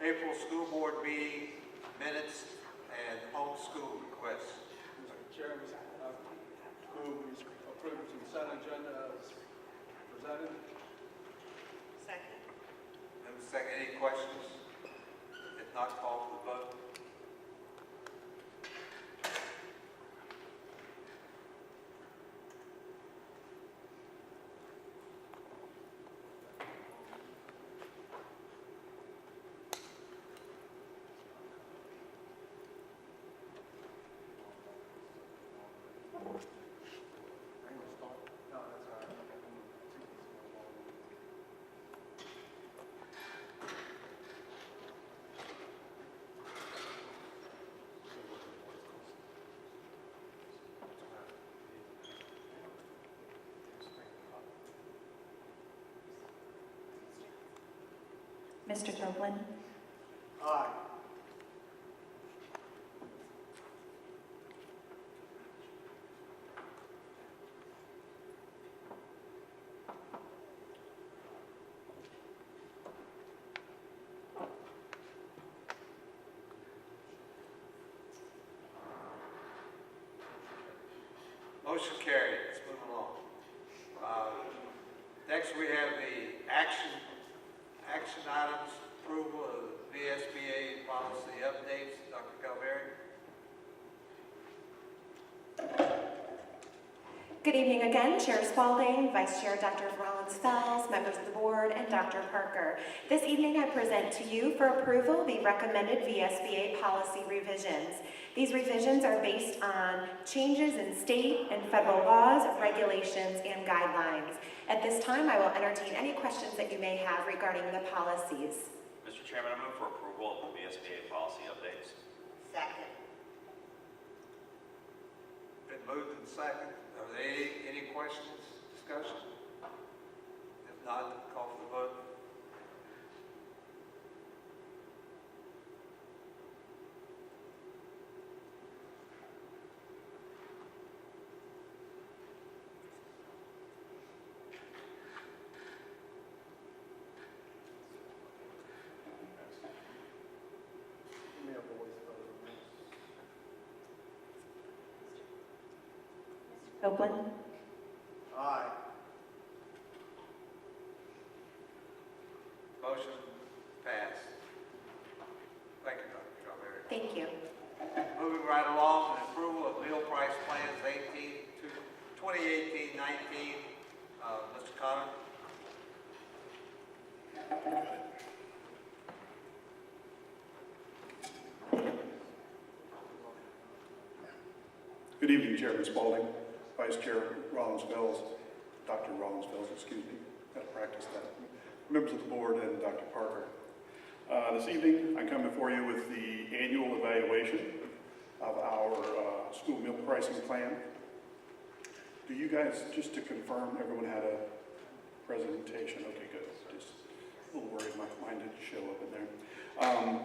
April school board meeting minutes, and homeschool requests. Mr. Chairman, move we approve the consent agenda as presented. Second. Move second. Any questions? If not, call for the vote. No, that's all right. Mr. Copeland? Aye. Motion carried. Let's move along. Next, we have the action items, approval of Vsba policy updates. Dr. Calvary. Good evening again, Chair Spalding, Vice Chair Dr. Rollins-Fells, members of the board, and Dr. Parker. This evening I present to you for approval the recommended Vsba policy revisions. These revisions are based on changes in state and federal laws, regulations, and guidelines. At this time, I will entertain any questions that you may have regarding the policies. Mr. Chairman, I move for approval of the VSBA policy updates. Second. Been moved and second. Are there any questions, discussion? If not, call for the vote. Give me a voice vote. Copeland? Aye. Motion passed. Thank you, Dr. Calvary. Thank you. Moving right along, the approval of meal price plans 2018-19. Mr. Connor? Good evening, Chairman Spaulding, Vice Chair Rollins-Fells, Dr. Rollins-Fells, excuse me, got to practice that, members of the board, and Dr. Parker. This evening, I come before you with the annual evaluation of our school meal pricing plan. Do you guys, just to confirm, everyone had a presentation? Okay, good. Just a little worried mine didn't show up in there.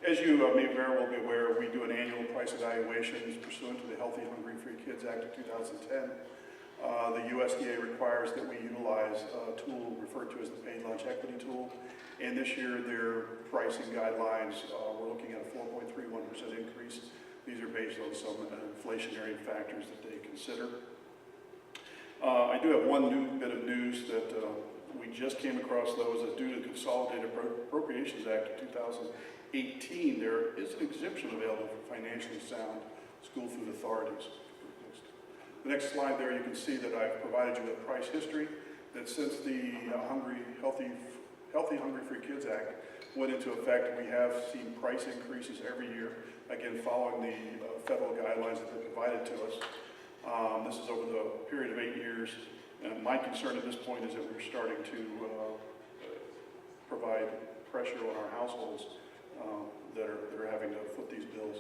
As you may very well be aware, we do an annual price evaluation pursuant to the Healthy Hungry Free Kids Act of 2010. The USDA requires that we utilize a tool referred to as the Paid Lunch Equity Tool. And this year, their pricing guidelines, we're looking at a 4.31% increase. These are based on some inflationary factors that they consider. I do have one new bit of news that we just came across, though, is that due to the Consolidated Appropriations Act of 2018, there is an exemption available for financially sound school food authorities. The next slide there, you can see that I've provided you with price history, that since the Healthy Hungry Free Kids Act went into effect, we have seen price increases every year, again, following the federal guidelines that they've provided to us. This is over the period of 8 years, and my concern at this point is that we're starting to provide pressure on our households that are having to foot these bills.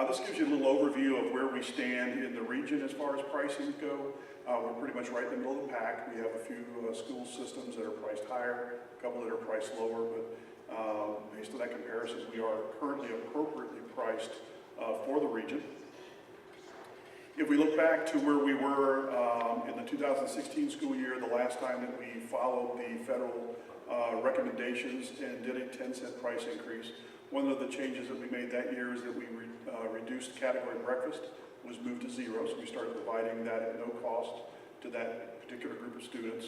This gives you a little overview of where we stand in the region as far as pricing go. We're pretty much right in the middle of the pack. We have a few school systems that are priced higher, a couple that are priced lower, but based on that comparison, we are currently appropriately priced for the region. If we look back to where we were in the 2016 school year, the last time that we followed the federal recommendations and did a 10-cent price increase, one of the changes that we made that year is that we reduced category breakfast, was moved to zero, so we started providing that at no cost to that particular group of students.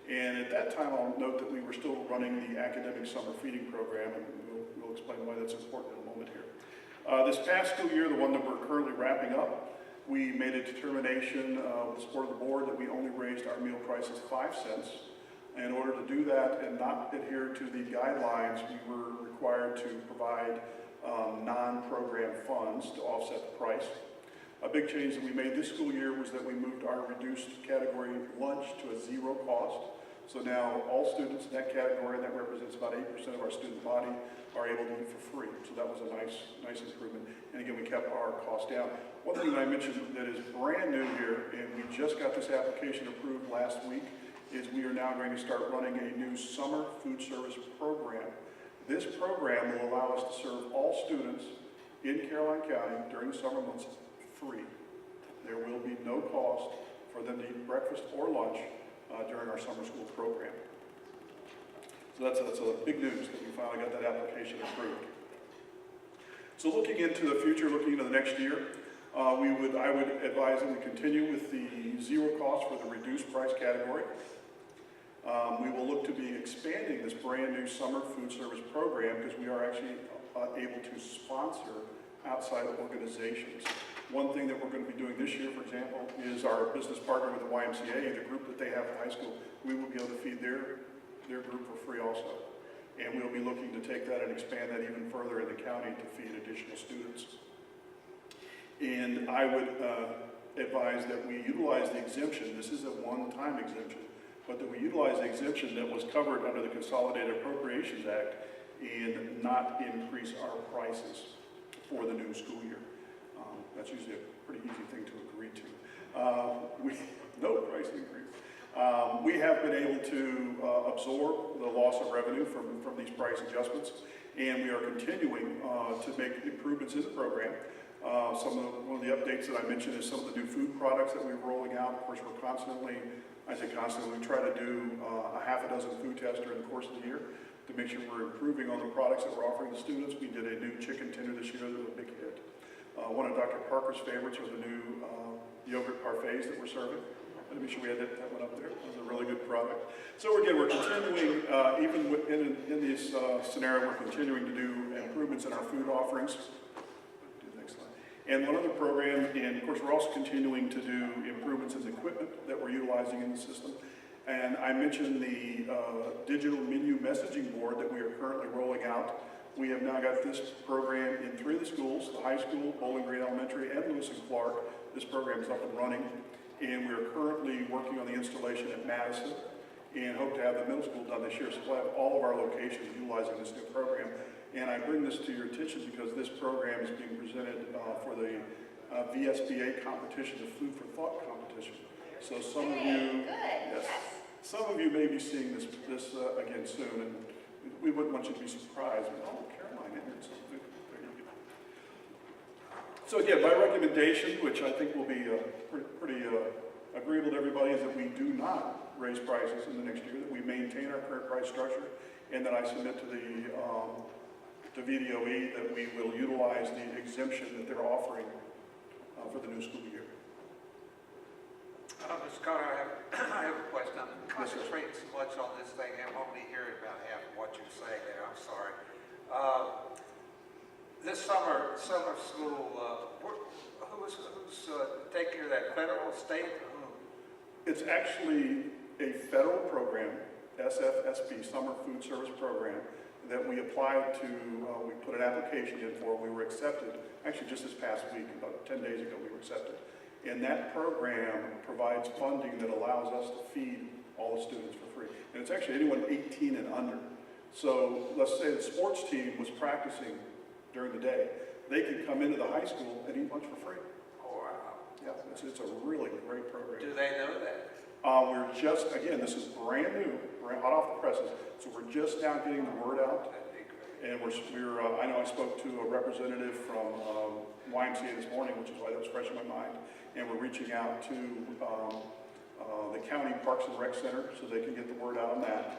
And at that time, I'll note that we were still running the academic summer feeding program, and we'll explain why that's important in a moment here. This past school year, the one that we're currently wrapping up, we made a determination with the support of the board that we only raised our meal prices 5 cents. In order to do that and not adhere to the guidelines, we were required to provide non-program funds to offset the price. A big change that we made this school year was that we moved our reduced category lunch to a zero cost. So now all students in that category, and that represents about 8% of our student body, are able to eat for free. So that was a nice improvement. And again, we kept our costs down. One thing that I mentioned that is brand new here, and we just got this application approved last week, is we are now going to start running a new summer food service program. This program will allow us to serve all students in Caroline County during the summer months free. There will be no cost for them to eat breakfast or lunch during our summer school program. So that's a big news that we finally got that application approved. So looking into the future, looking into the next year, I would advise that we continue with the zero cost for the reduced price category. We will look to be expanding this brand new summer food service program because we are actually able to sponsor outside organizations. One thing that we're going to be doing this year, for example, is our business partner with the YMCA, the group that they have at high school, we will be able to feed their group for free also. And we'll be looking to take that and expand that even further in the county to feed additional students. And I would advise that we utilize the exemption. This is a one-time exemption, but that we utilize the exemption that was covered under the Consolidated Appropriations Act and not increase our prices for the new school year. That's usually a pretty easy thing to agree to. No price increase. We have been able to absorb the loss of revenue from these price adjustments, and we are continuing to make improvements in the program. One of the updates that I mentioned is some of the new food products that we're rolling out. Of course, we're constantly, I say constantly, we try to do a half a dozen food tests during the course of the year to make sure we're improving on the products that we're offering to students. We did a new chicken tender this year that was a big hit. One of Dr. Parker's favorites are the new yogurt parfaits that we're serving. Let me make sure we had that one up there. That was a really good product. So again, we're continuing, even in this scenario, we're continuing to do improvements in our food offerings. Do the next slide. And one other program, and of course we're also continuing to do improvements in the equipment that we're utilizing in the system. And I mentioned the digital menu messaging board that we are currently rolling out We have now got this program in 3 of the schools, the high school, Bowling Green Elementary, and Lewis and Clark. This program is up and running, and we are currently working on the installation at Madison and hope to have the middle school done this year. So we'll have all of our locations utilizing this new program. And I bring this to your attention because this program is being presented for the Vsba competition, the Food for Thought competition. So some of you, yes, some of you may be seeing this again soon, and we wouldn't want you to be surprised. Oh, Caroline, it's something. So again, my recommendation, which I think will be pretty agreeable to everybody, is that we do not raise prices in the next year, that we maintain our current price structure, and that I submit to the to VDOE that we will utilize the exemption that they're offering for the new school year. Mr. Carter, I have a question. I'm concentrating so much on this thing, I'm only hearing about half of what you're saying there. I'm sorry. This summer school, who's taking care of that? Federal, state? It's actually a federal program, SFSP, Summer Food Service Program, that we applied to, we put an application in for, we were accepted, actually just this past week, about 10 days ago we were accepted. And that program provides funding that allows us to feed all the students for free. And it's actually anyone 18 and under. So let's say the sports team was practicing during the day, they could come into the high school and eat lunch for free. Oh, wow. Yeah, it's a really great program. Do they know that? We're just, again, this is brand new, hot off the presses, so we're just now getting the word out. And I know I spoke to a representative from YMCA this morning, which is why that was fresh in my mind, and we're reaching out to the county Parks and Rec Center so they can get the word out on that.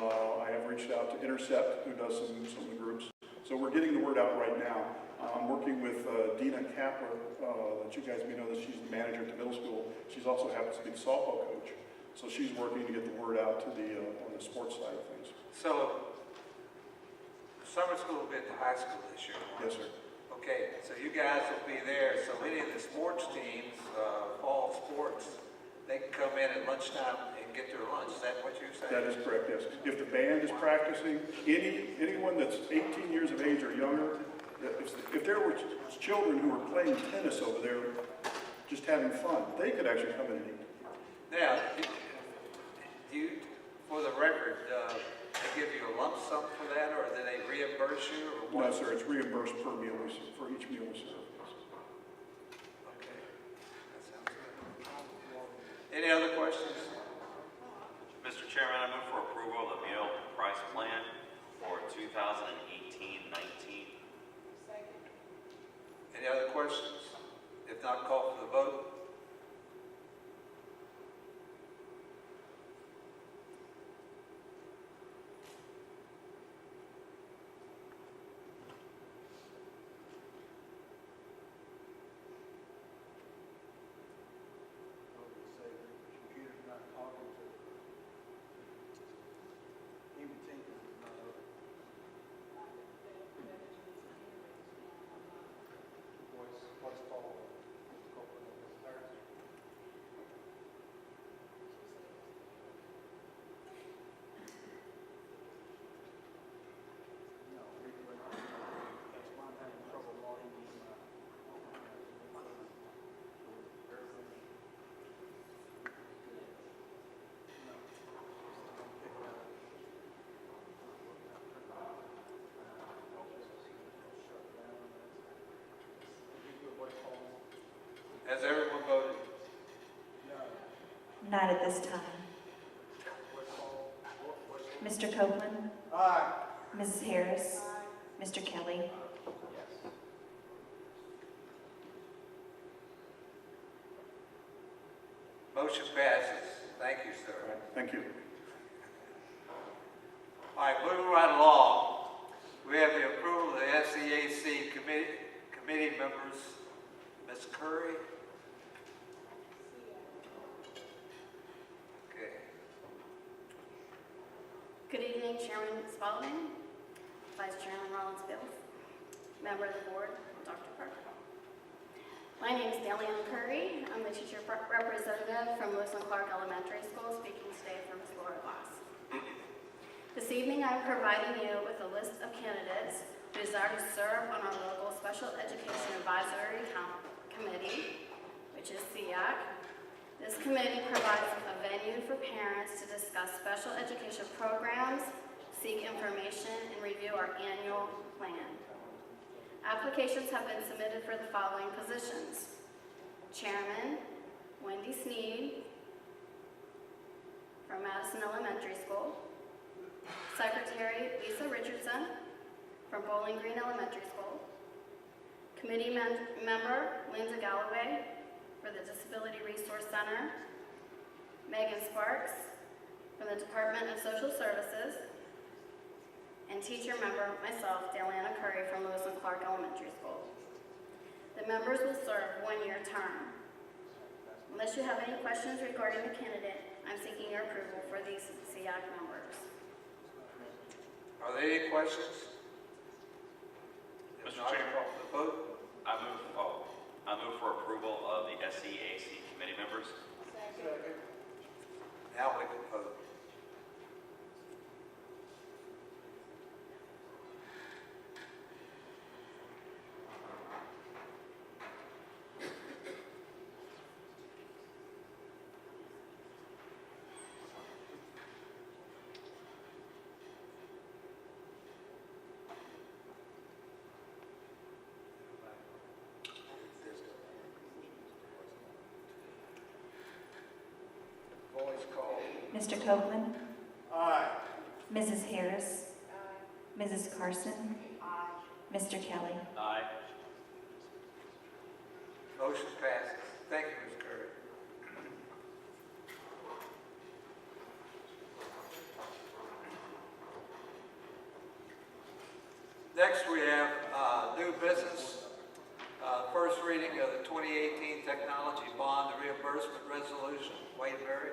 I have reached out to Intercept, who does some of the groups. So we're getting the word out right now. I'm working with Dina Kapler, that you guys may know that she's the manager at the middle school. She's also happens to be the softball coach. So she's working to get the word out to the on the sports side of things. So, summer school will be at the high school this year? Yes, sir. Okay, so you guys will be there. So any of the sports teams, fall sports, they can come in at lunchtime and get their lunch. Is that what you're saying? That is correct, yes. If the band is practicing, anyone that's 18 years of age or younger, if there were children who were playing tennis over there, just having fun, they could actually come in and eat. Now, for the record, they give you a lump sum for that, or do they reimburse you, or what? No, sir, it's reimbursed per meal for each meal we serve. Okay, that sounds good. Any other questions? Mr. Chairman, I move for approval of the meal price plan for 2018-19. Any other questions? If not, call for the vote. Has everyone voted? Not at this time. Mr. Copeland? Aye. Mrs. Harris? Mr. Kelly? Motion passes. Thank you, sir. All right, thank you. All right, moving right along, we have the approval of the SEAC committee members. Ms. Curry? Okay. Good evening, Chairman Spalding, Vice Chairman Rollins-Bills, member of the board, Dr. Parker. My name is Dalian Curry. I'm the teacher representative from Lewis and Clark Elementary School, speaking today for Ms. Laura Glass. This evening, I'm providing you with a list of candidates who desire to serve on our local Special Education Advisory Committee, which is SEAC. This committee provides a venue for parents to discuss special education programs, seek information, and review our annual plan. Applications have been submitted for the following positions: Chairman, Wendy Sneed from Madison Elementary School. Secretary, Lisa Richardson from Bowling Green Elementary School. Committee member, Linda Galloway for the Disability Resource Center. Megan Sparks from the Department of Social Services. And teacher member, myself, Daliana Curry from Lewis and Clark Elementary School. The members will serve one-year term. Unless you have any questions regarding the candidate, I'm seeking your approval for these SEAC members. Are there any questions? If Mr. not, Chairman. call for the vote. I move for approval of the SEAC committee members. Now we can vote. Voice call. Mr. Copeland? Aye. Mrs. Harris? Mrs. Carson? Mr. Kelly? Aye. Motion passes. Thank you, Ms. Curry. Next, we have new business. First reading of the 2018 Technology Bond Reimbursement Resolution. Wade Berry.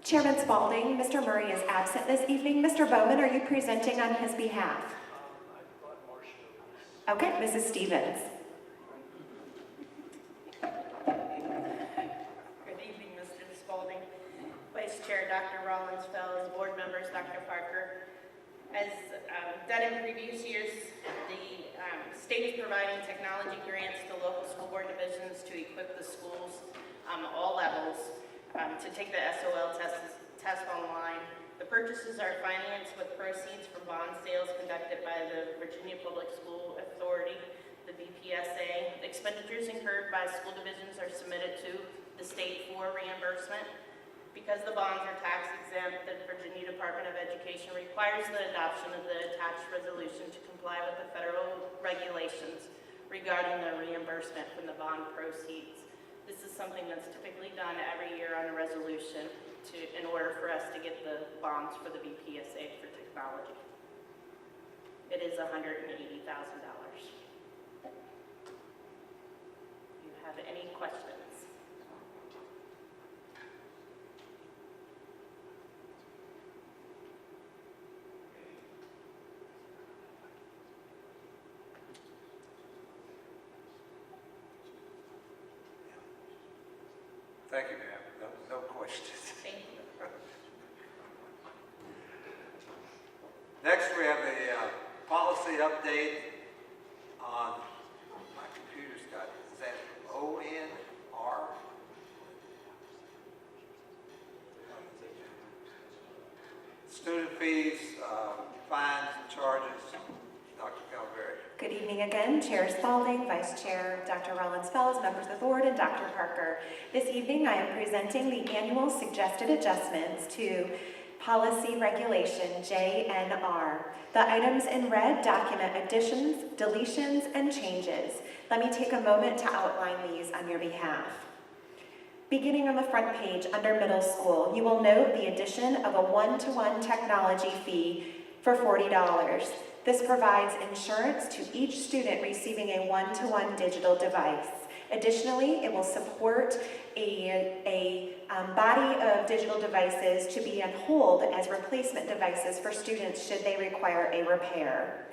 Chairman Spalding, Mr. Murray is absent this evening. Mr. Bowman, are you presenting on his behalf? Okay, Mrs. Stevens. Good evening, Mr. Spalding, Vice Chair Dr. Rollins Fellows, board members Dr. Parker. As done in previous years, the state is providing technology grants to local school board divisions to equip the schools on all levels to take the SOL test online. The purchases are financed with proceeds from bond sales conducted by the Virginia Public School Authority, the VPSA. Expenditures incurred by school divisions are submitted to the state for reimbursement. Because the bonds are tax exempt, the Virginia Department of Education requires the adoption of the attached resolution to comply with the federal regulations regarding the reimbursement from the bond proceeds. This is something that's typically done every year on a resolution in order for us to get the bonds for the BPSA for technology. It is $180,000. Do you have any questions? Thank you, ma'am. No questions. Thank you. Next, we have the policy update on, my computer's got, is that ONR? Student fees, fines, and charges. Dr. Calvary. Good evening again, Chair Spalding, Vice Chair Dr. Rollins Fellows, members of the board, and Dr. Parker. This evening I am presenting the annual suggested adjustments to Policy Regulation JNR. The items in red document additions, deletions, and changes. Let me take a moment to outline these on your behalf. Beginning on the front page under middle school, you will note the addition of a one-to-one technology fee for $40. This provides insurance to each student receiving a one-to-one digital device. Additionally, it will support a body of digital devices to be on hold as replacement devices for students should they require a repair.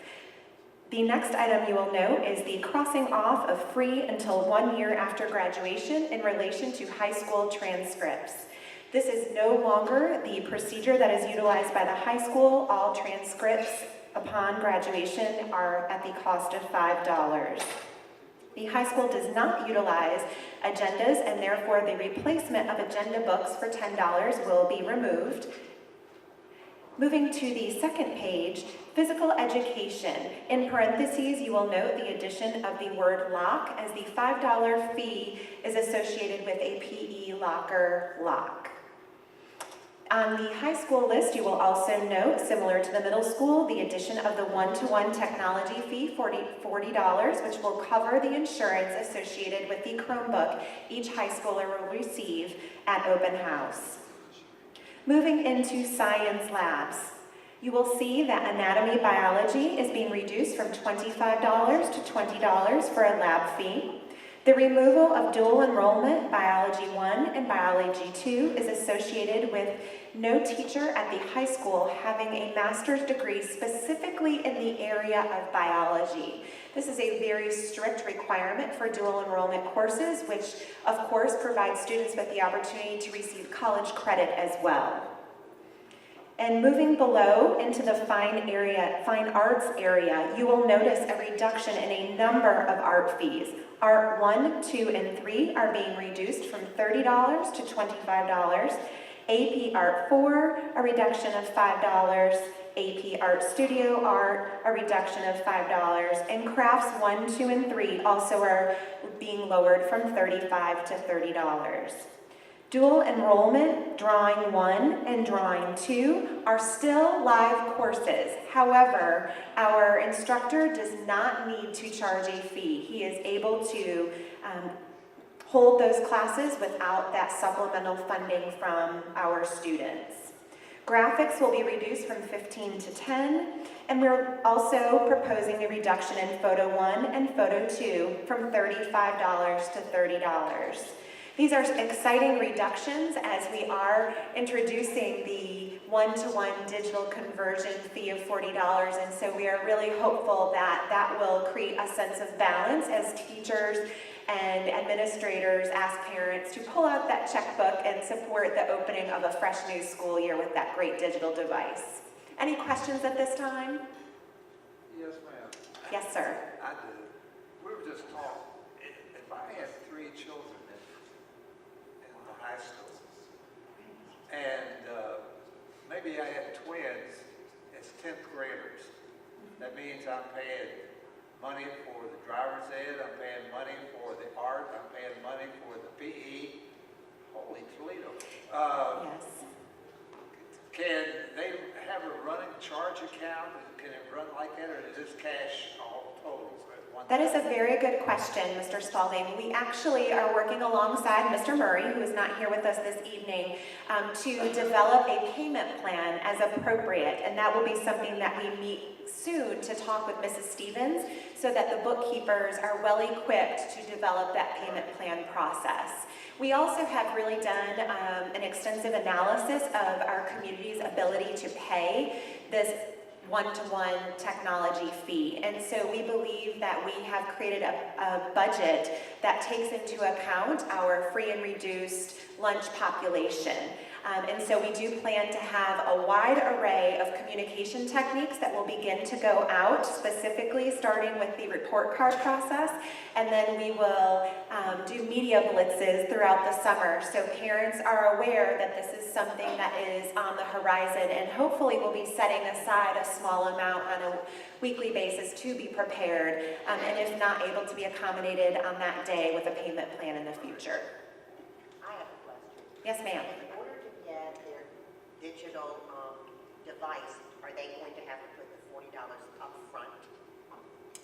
The next item you will note is the crossing off of free until 1 year after graduation in relation to high school transcripts. This is no longer the procedure that is utilized by the high school. All transcripts upon graduation are at the cost of $5. The high school does not utilize agendas, and therefore the replacement of agenda books for $10 will be removed. Moving to the second page, physical education. In parentheses, you will note the addition of the word lock, as the $5 fee is associated with a PE locker lock. On the high school list, you will also note, similar to the middle school, the addition of the one-to-one technology fee, $40, which will cover the insurance associated with the Chromebook each high schooler will receive at open house. Moving into science labs, you will see that anatomy biology is being reduced from $25 to $20 for a lab fee. The removal of dual enrollment, Biology 1 and Biology 2, is associated with no teacher at the high school having a master's degree specifically in the area of biology. This is a very strict requirement for dual enrollment courses, which of course provides students with the opportunity to receive college credit as well. And moving below into the fine arts area, you will notice a reduction in a number of art fees. Art 1, 2, and 3 are being reduced from $30 to $25. AP Art 4, a reduction of $5. AP Art Studio Art, a reduction of $5. And Crafts 1, 2, and 3 also are being lowered from $35 to $30. Dual enrollment, Drawing 1 and Drawing 2 are still live courses. However, our instructor does not need to charge a fee. He is able to hold those classes without that supplemental funding from our students. Graphics will be reduced from 15 to 10, and we're also proposing a reduction in Photo 1 and Photo 2 from $35 to $30. These are exciting reductions as we are introducing the one-to-one digital conversion fee of $40, and so we are really hopeful that that will create a sense of balance as teachers and administrators ask parents to pull out that checkbook and support the opening of a fresh new school year with that great digital device. Any questions at this time? Yes, ma'am. Yes, sir. I do. We were just talking, if I had 3 children in the high school, and maybe I had twins as 10th graders, that means I'm paying money for the driver's ed, I'm paying money for the art, I'm paying money for the PE. Holy Toledo. Yes. Can they have a running charge account? Can it run like that, or is this cash all totals at one That is a time? very good question, Mr. Spalding. We actually are working alongside Mr. Murray, who is not here with us this evening, to develop a payment plan as appropriate, and that will be something that we meet soon to talk with Mrs. Stevens so that the bookkeepers are well equipped to develop that payment plan process. We also have really done an extensive analysis of our community's ability to pay this one-to-one technology fee. And so we believe that we have created a budget that takes into account our free and reduced lunch population. And so we do plan to have a wide array of communication techniques that will begin to go out, specifically starting with the report card process, and then we will do media blitzes throughout the summer so parents are aware that this is something that is on the horizon, and hopefully we'll be setting aside a small amount on a weekly basis to be prepared, and if not able to be accommodated on that day with a payment plan in the future. I have a question. Yes, ma'am. In order to get their digital device, are they going to have to put the $40 up front?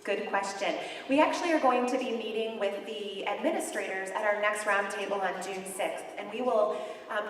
Good question. We actually are going to be meeting with the administrators at our next roundtable on June 6th, and we will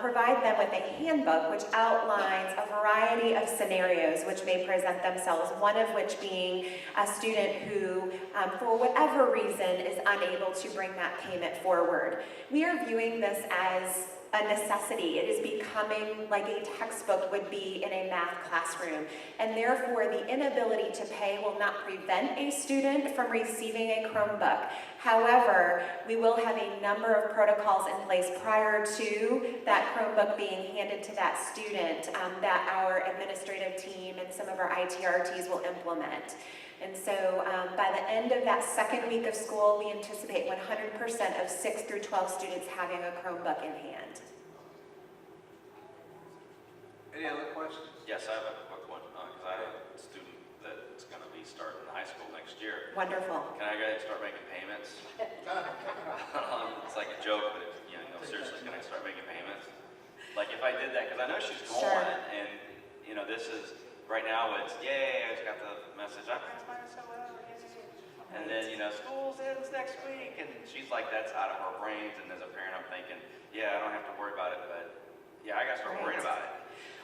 provide them with a handbook which outlines a variety of scenarios which may present themselves, one of which being a student who, for whatever reason, is unable to bring that payment forward. We are viewing this as a necessity. It is becoming like a textbook would be in a math classroom. And therefore, the inability to pay will not prevent a student from receiving a Chromebook. However, we will have a number of protocols in place prior to that Chromebook being handed to that student that our administrative team and some of our ITRTs will implement. And so by the end of that second week of school, we anticipate 100% of 6 through 12 students having a Chromebook in hand. Any other questions? Yes, I have a quick one, because I have a student that's going to be starting high school next year. Wonderful. Can I go ahead and start making payments? It's like a joke, but seriously, can I start making payments? Like if I did that, because I know she's going, Sure. and this is, right now it's, yay, I just got the message, I passed my SOL, and then, school ends next week, and she's like, that's out of her brains, and as a parent, I'm thinking, yeah, I don't have to worry about it, but yeah, I got to start worrying about it.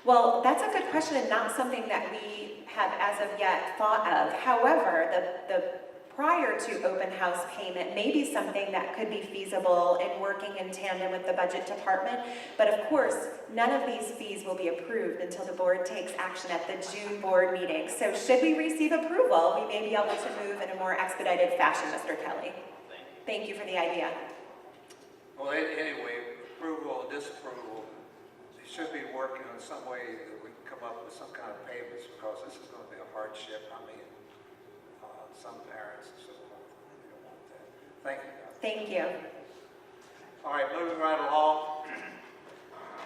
Well, that's a good question and not something that we have as of yet thought of. However, the prior to open house payment may be something that could be feasible in working in tandem with the budget department. But of course, none of these fees will be approved until the board takes action at the June board meeting. So should we receive approval, we may be able to move in a more expedited fashion, Mr. Kelly. Thank you for the idea. Well, anyway, approval or disapproval, they should be working on some way that we can come up with some kind of payments, because this is going to be a hardship. I mean, some parents and so forth, they don't want that. Thank you, guys. Thank you. All right, moving right along,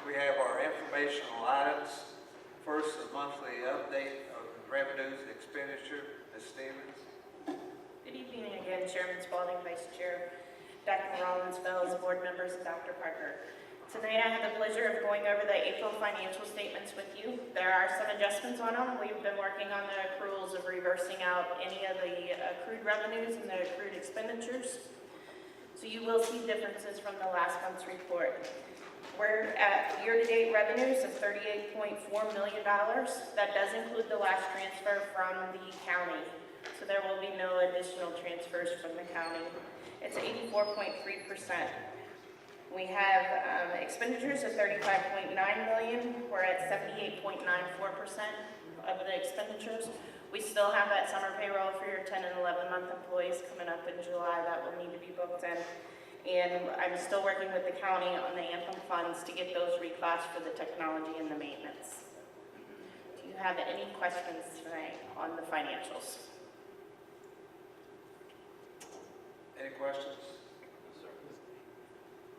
we have our informational items. First, the monthly update of revenues and expenditure. Ms. Stevens. Good evening again, Chairman Spalding, Vice Chair, Dr. Rollins, fellows board members, and Dr. Parker. Tonight I have the pleasure of going over the April financial statements with you. There are some adjustments on them. We've been working on the accruals of reversing out any of the accrued revenues and the accrued expenditures. So you will see differences from the last month's report. We're at year-to-date revenues of $38.4 million. That does include the last transfer from the county. So there will be no additional transfers from the county. It's 84.3%. We have expenditures of $35.9 million. We're at 78.94% of the expenditures. We still have that summer payroll for your 10 and 11-month employees coming up in July that will need to be booked in. And I'm still working with the county on the Anthem funds to get those reclassed for the technology and the maintenance. Do you have any questions tonight on the financials? Any questions?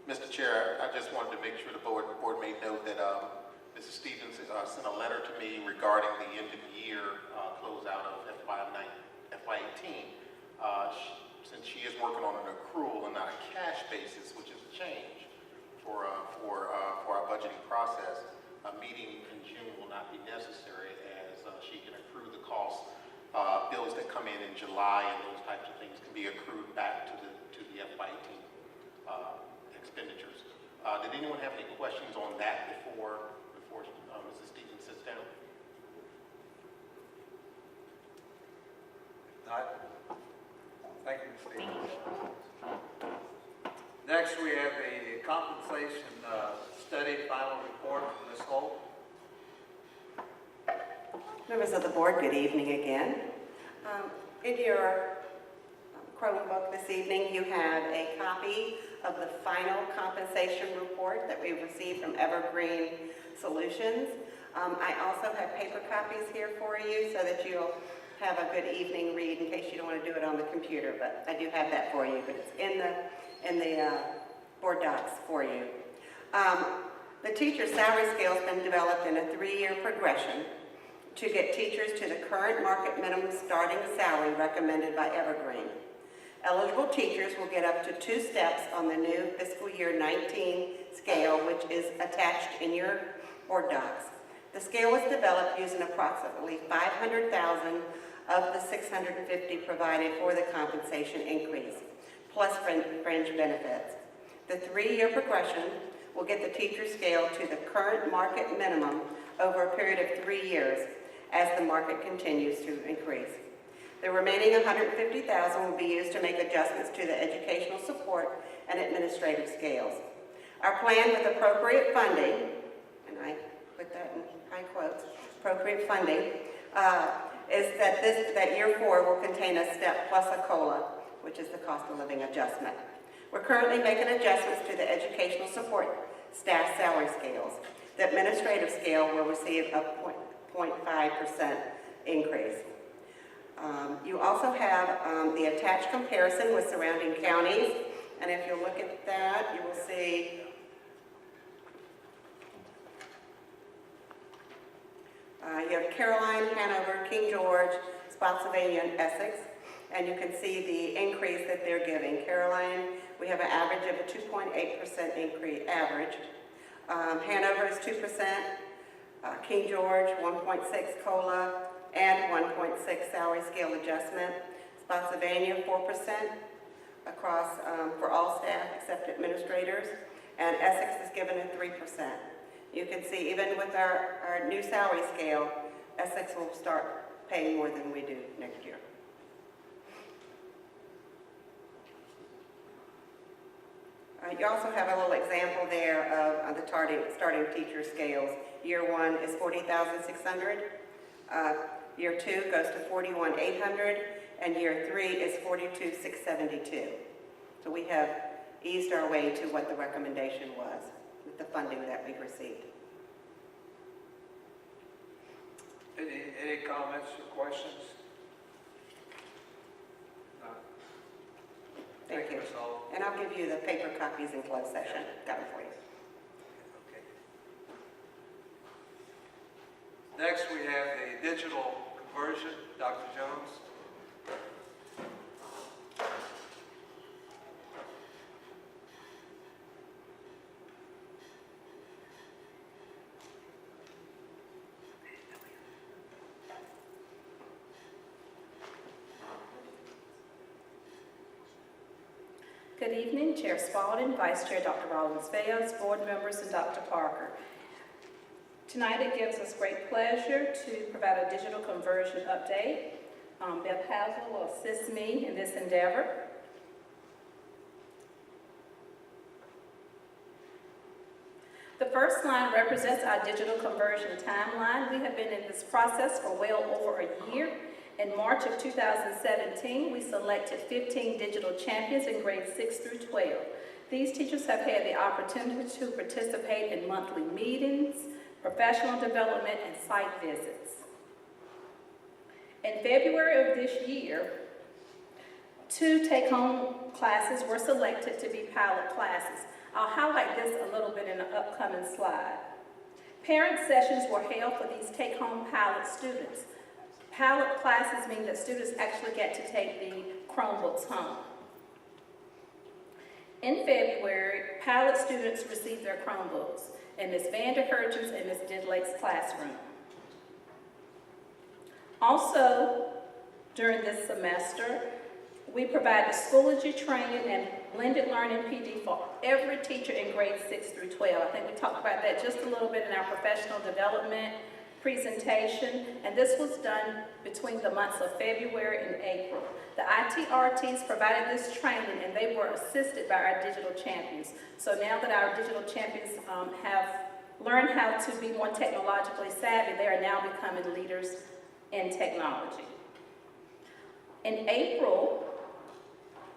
Mr. Chair, I just wanted to make sure the board made note that Mrs. Stevens sent a letter to me regarding the end of year closeout of FY18. Since she is working on an accrual and not a cash basis, which is a change for our budgeting process, a meeting in June will not be necessary, as she can accrue the costs. Bills that come in July and those types of things can be accrued back to the FY18 expenditures. Did anyone have any questions on that before Mrs. Stevens sits down? Not. Thank you, Ms. Stevens. Next, we have the compensation study final report from Ms. Holt. Members of the board, good evening again. In your Chromebook this evening, you have a copy of the final compensation report that we received from Evergreen Solutions. I also have paper copies here for you so that you'll have a good evening read in case you don't want to do it on the computer, but I do have that for you, but it's in the board docs for you. The teacher salary scale has been developed in a 3-year progression to get teachers to the current market minimum starting salary recommended by Evergreen. Eligible teachers will get up to 2 steps on the new fiscal year 19 scale, which is attached in your board docs. The scale was developed using approximately $500,000 of the $650 provided for the compensation increase, plus fringe benefits. The 3-year progression will get the teacher scale to the current market minimum over a period of 3 years as the market continues to increase. The remaining $150,000 will be used to make adjustments to the educational support and administrative scales. Our plan with appropriate funding, and I put that in high quotes, appropriate funding, is that year 4 will contain a step plus a COLA, which is the cost of living adjustment. We're currently making adjustments to the educational support staff salary scales. The administrative scale will receive a 0.5% increase. You also have the attached comparison with surrounding counties, and if you look at that, you will see you have Caroline, Hanover, King George, Spotsylvania, and Essex, and you can see the increase that they're giving. Caroline, we have an average of a 2.8% increase average. Hanover is 2%, King George 1.6 COLA and 1.6 salary scale adjustment. Spotsylvania 4% across for all staff except administrators, and Essex is given a 3%. You can see even with our new salary scale, Essex will start paying more than we do next year. You also have a little example there of the starting teacher scales. Year 1 is 40,600. Year 2 goes to 41,800, and year 3 is 42,672. So we have eased our way to what the recommendation was with the funding that we've received. Any comments or questions? No. Thank you. Ms. Hall. And I'll give you the paper copies in closed session. Got them for you. Okay. Next, we have the digital conversion. Dr. Jones. Good evening, Chair Spalding, Vice Chair Dr. Rollins-Fayos, board members, and Dr. Parker. Tonight it gives us great pleasure to provide a digital conversion update. Beth Hazel will assist me in this endeavor. The first line represents our digital conversion timeline. We have been in this process for well over a year. In March of 2017, we selected 15 digital champions in grades 6 through 12. These teachers have had the opportunity to participate in monthly meetings, professional development, and site visits. In February of this year, 2 take-home classes were selected to be pilot classes. I'll highlight this a little bit in the upcoming slide. Parent sessions were held for these take-home pilot students. Pilot classes mean that students actually get to take the Chromebooks home. In February, pilot students received their Chromebooks in Ms. Vanderhergen's and Ms. Didlake's classroom. Also, during this semester, we provided Schoology training and blended learning PD for every teacher in grades 6 through 12. I think we talked about that just a little bit in our professional development presentation, and this was done between the months of February and April. The ITRTs provided this training, and they were assisted by our digital champions. So now that our digital champions have learned how to be more technologically savvy, they are now becoming leaders in technology. In April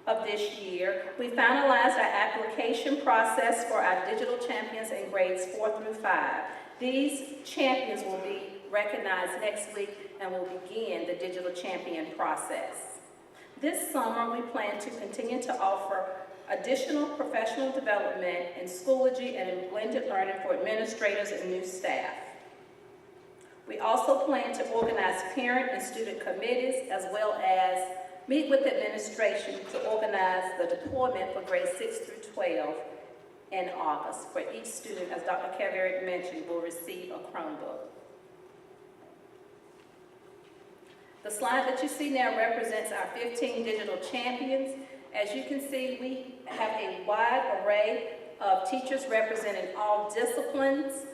of this year, we finalized our application process for our digital champions in grades 4 through 5. These champions will be recognized next week and will begin the digital champion process. This summer, we plan to continue to offer additional professional development in Schoology and in blended learning for administrators and new staff. We also plan to organize parent and student committees, as well as meet with administration to organize the deployment for grades 6 through 12 in August, where each student, as Dr. Kaverick mentioned, will receive a Chromebook. The slide that you see now represents our 15 digital champions. As you can see, we have a wide array of teachers representing all disciplines.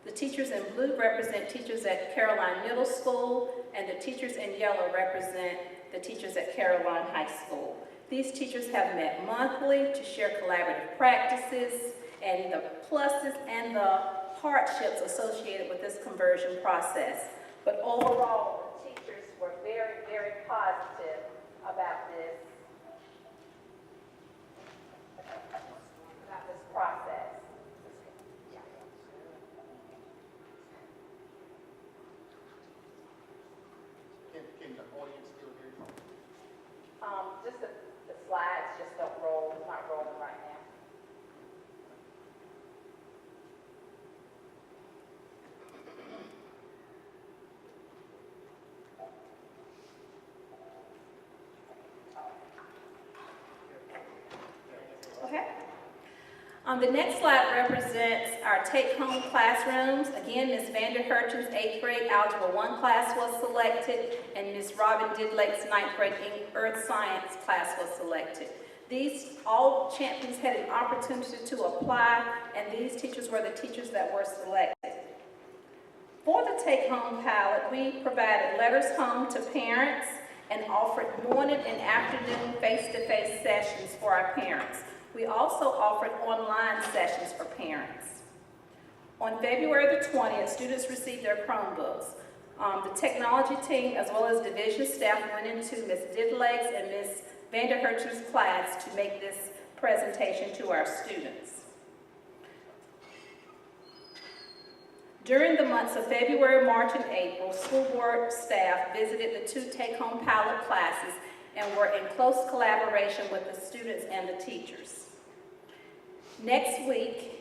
The teachers in blue represent teachers at Caroline Middle School, and the teachers in yellow represent the teachers at Caroline High School. These teachers have met monthly to share collaborative practices and the pluses and the hardships associated with this conversion process. But overall, the teachers were very, very positive about this process. Can the audience still hear you? Just the slides just don't roll, not rolling right now. Okay. The next slide represents our take-home classrooms. Again, Ms. Vanderherten's 8th grade Algebra 1 class was selected, and Ms. Robin Didlake's 9th grade Earth Science class was selected. These all champions had an opportunity to apply, and these teachers were the teachers that were selected. For the take-home pilot, we provided letters home to parents and offered morning and afternoon face-to-face sessions for our parents. We also offered online sessions for parents. On February the 20th, students received their Chromebooks. The technology team, as well as division staff, went into Ms. Didlake's and Ms. Vanderherten's class to make this presentation to our students. During the months of February, March, and April, school board staff visited the 2 take-home pilot classes and were in close collaboration with the students and the teachers. Next week,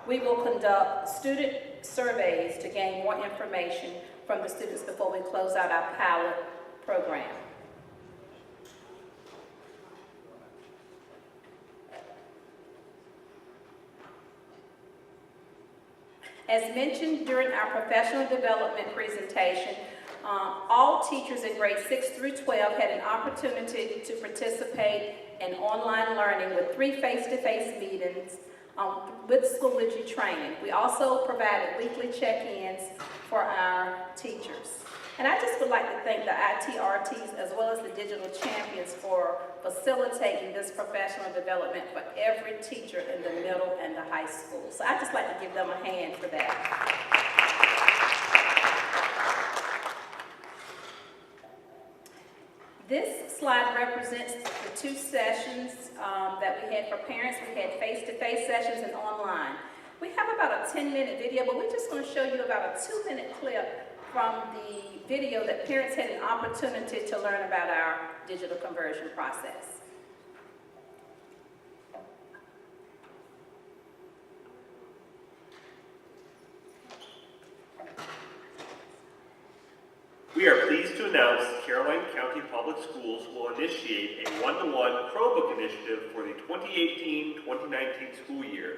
we will conduct student surveys to gain more information from the students before we close out our pilot program. As mentioned during our professional development presentation, all teachers in grades 6 through 12 had an opportunity to participate in online learning with 3 face-to-face meetings with Schoology training. We also provided weekly check-ins for our teachers. And I just would like to thank the ITRTs as well as the digital champions for facilitating this professional development for every teacher in the middle and the high school. So I'd just like to give them a hand for that. This slide represents the 2 sessions that we had for parents. We had face-to-face sessions and online. We have about a 10-minute video, but we're just going to show you about a 2-minute clip from the video that parents had an opportunity to learn about our digital conversion process. We are pleased to announce Caroline County Public Schools will initiate a one-to-one Chromebook initiative for the 2018-2019 school year.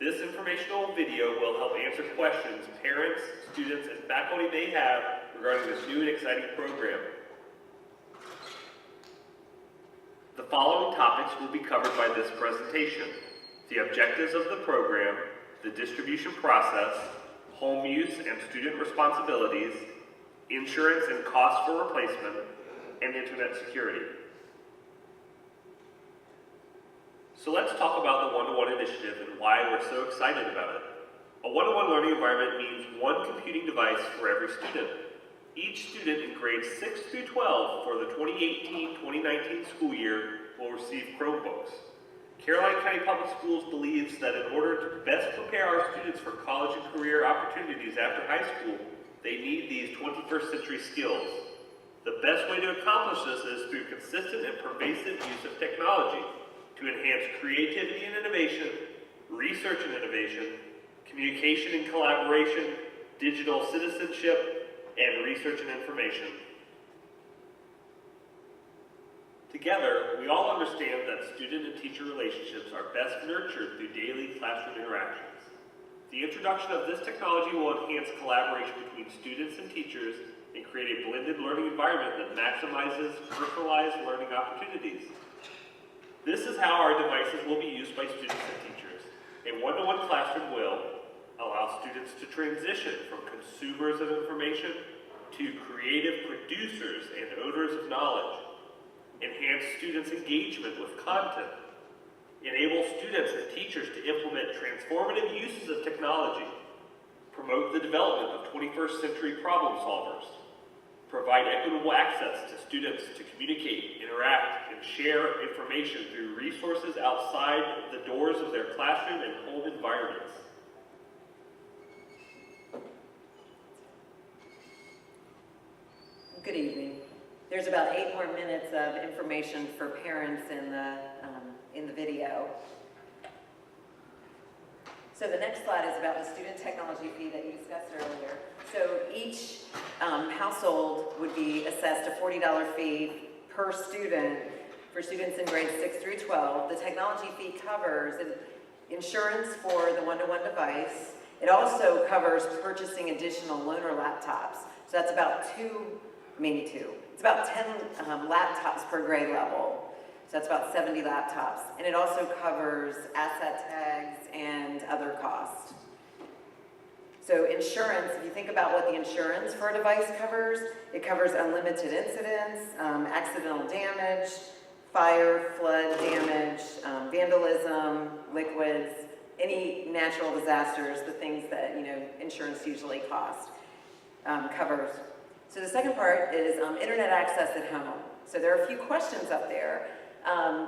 This informational video will help answer questions parents, students, and faculty may have regarding this new and exciting program. The following topics will be covered by this presentation: the objectives of the program, the distribution process, home use and student responsibilities, insurance and cost for replacement, and internet security. So let's talk about the one-to-one initiative and why we're so excited about it. A one-to-one learning environment means one computing device for every student. Each student in grades 6 through 12 for the 2018-2019 school year will receive Chromebooks. Caroline County Public Schools believes that in order to best prepare our students for college and career opportunities after high school, they need these 21st century skills. The best way to accomplish this is through consistent and pervasive use of technology to enhance creativity and innovation, research and innovation, communication and collaboration, digital citizenship, and research and information. Together, we all understand that student and teacher relationships are best nurtured through daily classroom interactions. The introduction of this technology will enhance collaboration between students and teachers and create a blended learning environment that maximizes personalized learning opportunities. This is how our devices will be used by students and teachers. A one-to-one classroom will allow students to transition from consumers of information to creative producers and owners of knowledge, enhance students' engagement with content, enable students and teachers to implement transformative uses of technology, promote the development of 21st century problem solvers, provide equitable access to students to communicate, interact, and share information through resources outside the doors of their classroom and home environments. Good evening. There's about 8 more minutes of information for parents in the video. So the next slide is about the student technology fee that you discussed earlier. So each household would be assessed a $40 fee per student for students in grades 6 through 12. The technology fee covers insurance for the one-to-one device. It also covers purchasing additional loaner laptops. So that's about maybe two. It's about 10 laptops per grade level. So that's about 70 laptops. And it also covers asset tags and other costs. So insurance, if you think about what the insurance for a device covers, it covers unlimited incidents, accidental damage, fire, flood damage, vandalism, liquids, any natural disasters, the things that insurance usually covers. So the second part is internet access at home. So there are a few questions up there.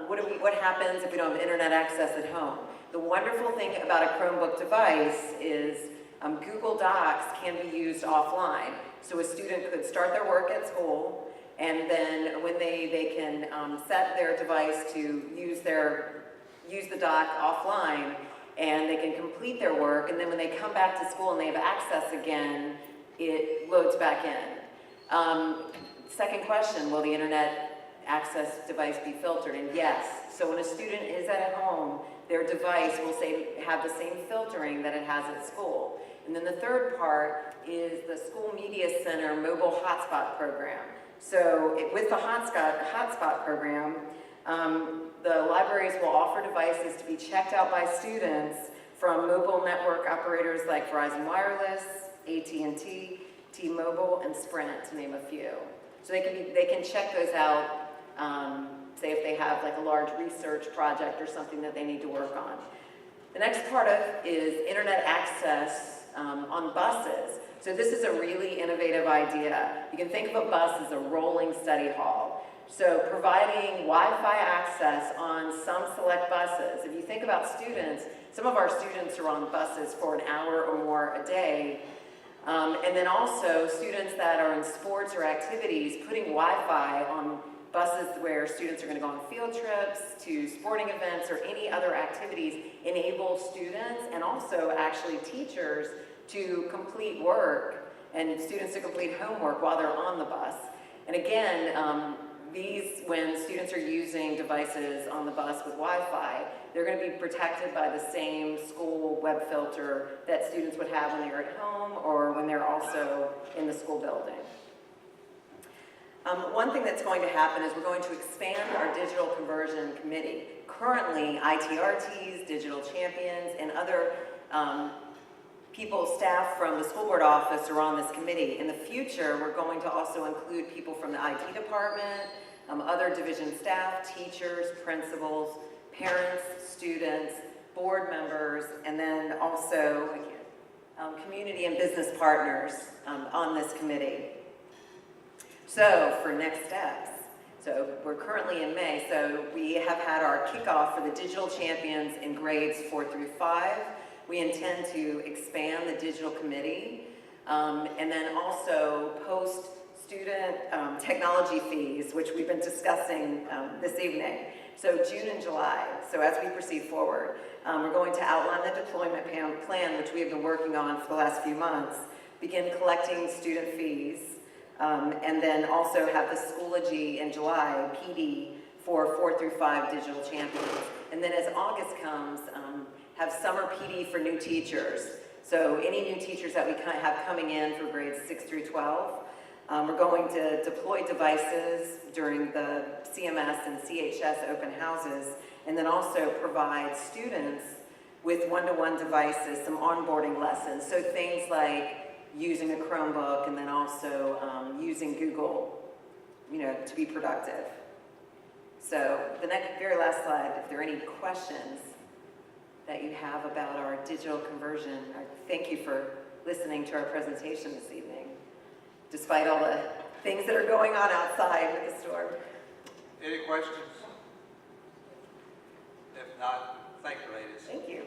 What happens if we don't have internet access at home? The wonderful thing about a Chromebook device is Google Docs can be used offline. So a student could start their work at school, and then when they can set their device to use the doc offline, and they can complete their work, and then when they come back to school and they have access again, it loads back in. Second question, will the internet access device be filtered? And yes. So when a student is at home, their device will have the same filtering that it has at school. And then the third part is the School Media Center Mobile Hotspot Program. So with the Hotspot Program, the libraries will offer devices to be checked out by students from mobile network operators like Verizon Wireless, AT&T, T-Mobile, and Sprint, to name a few. So they can check those out, say if they have like a large research project or something that they need to work on. The next part is internet access on buses. So this is a really innovative idea. You can think of a bus as a rolling study hall. So providing Wi-Fi access on some select buses. If you think about students, some of our students are on buses for an hour or more a day. And then also students that are in sports or activities, putting Wi-Fi on buses where students are going to go on field trips, to sporting events, or any other activities, enable students and also actually teachers to complete work and students to complete homework while they're on the bus. And again, when students are using devices on the bus with Wi-Fi, they're going to be protected by the same school web filter that students would have when they're at home or when they're also in the school building. One thing that's going to happen is we're going to expand our digital conversion committee. Currently, ITRTs, digital champions, and other staff from the school board office are on this committee. In the future, we're going to also include people from the IT department, other division staff, teachers, principals, parents, students, board members, and then also community and business partners on this committee. So for next steps, so we're currently in May, so we have had our kickoff for the digital champions in grades 4 through 5. We intend to expand the digital committee and then also post student technology fees, which we've been discussing this evening. So June and July, so as we proceed forward, we're going to outline the deployment plan, which we have been working on for the last few months, begin collecting student fees, and then also have the Schoology in July, PD, for 4 through 5 digital champions. And then as August comes, have summer PD for new teachers. So any new teachers that we have coming in for grades 6 through 12, we're going to deploy devices during the CMS and CHS open houses, and then also provide students with one-to-one devices, some onboarding lessons. So things like using a Chromebook and then also using Google, to be productive. So the very last slide, if there are any questions that you have about our digital conversion, I thank you for listening to our presentation this evening, despite all the things that are going on outside with the storm. Any questions? If not, thank you, ladies. Thank you.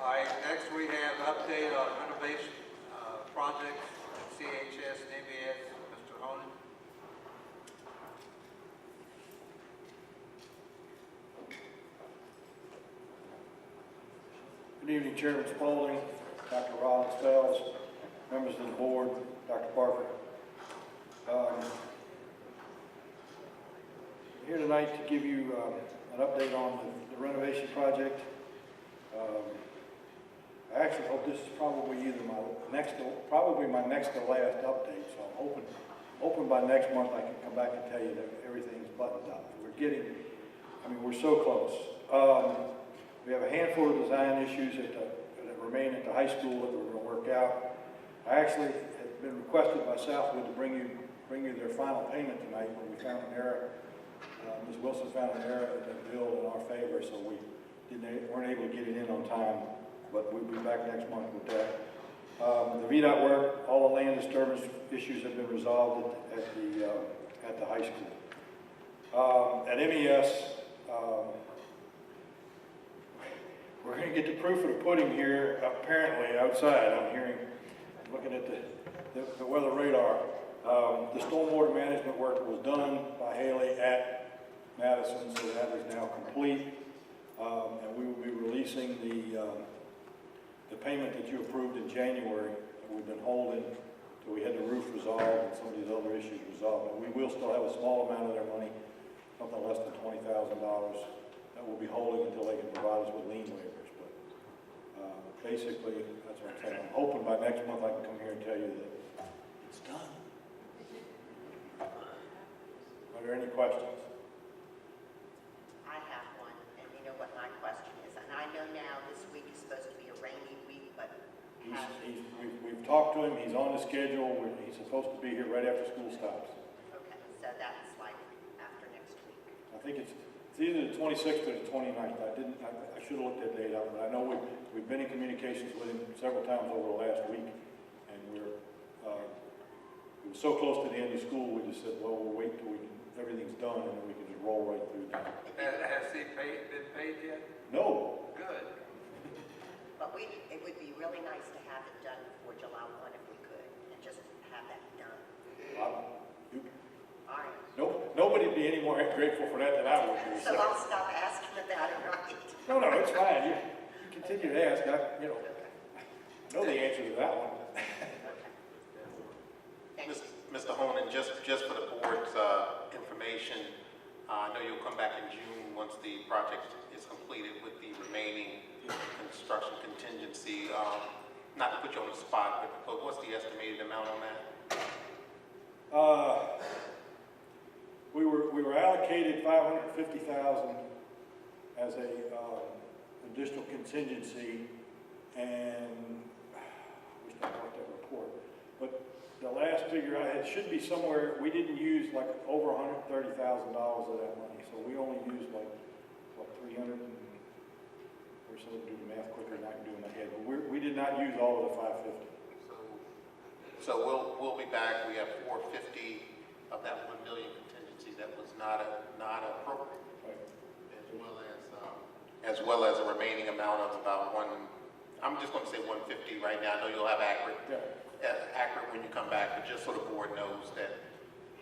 All right, next we have update on renovation projects at CHS and ABS. Mr. Honan. Good evening, Chairman Spaulding, Dr. Rollins Fells, members of the board, Dr. Parker. I'm here tonight to give you an update on the renovation project. I actually hope this is probably either my next to last update, so I'm hoping by next month I can come back and tell you that everything's buttoned up. We're so close. We have a handful of design issues that remain at the high school that we're going to work out. I actually had been requested by Southwood to bring you their final payment tonight, but we found an error. Ms. Wilson found an error in the bill in our favor, so we weren't able to get it in on time, but we'll be back next month with that. The VDOT work, all the land disturbance issues have been resolved at the high school. At MES, we're going to get the proof of the pudding here, apparently, outside. Looking at the weather radar. The stormwater management work was done by Haley at Madison, so that is now complete. And we will be releasing the payment that you approved in January that we've been holding till we had the roof resolved and some of these other issues resolved. And we will still have a small amount of their money, something less than $20,000, that we'll be holding until they can provide us with lien waivers. But basically, that's what I'm saying. I'm hoping by next month I can come here and tell you that it's done. Are there any questions? I have one, and you know what my question is. And I know now this week is supposed to be a rainy week, but We've talked to him. He's on the schedule. He's supposed to be here right after school stops. okay, so that's like after next week. I think it's either the 26th or the 29th. I should have looked that date up, but I know we've been in communications with him several times over the last week, and we were so close to the end of school. We just said, well, we'll wait till everything's done, and then we can just roll right through. Has he been paid yet? No. Good. But it would be really nice to have it done before July 1 if we could, and just have that done. All right. Nope. Nobody'd be any more grateful for that than I would be. So I'll stop asking about it, right? No, it's fine. You continue to ask. I know the answer to that one. Mr. Honan, just for the board's information, I know you'll come back in June once the project is completed with the remaining construction contingency. Not to put you on the spot, but what's the estimated amount on that? We were allocated $550,000 as a additional contingency, and I wish I got that report. But the last figure I had should be somewhere. We didn't use like over $130,000 of that money, so we only used like 300. Or so to do the math quicker than I can do in my head. But we did not use all of the 550. So we'll be back. We have 450 of that 1 million contingency that was not appropriate, right. as well as a remaining amount of about I'm just going to say 150 right now. I know you'll have accurate when you come back, but just so the board knows that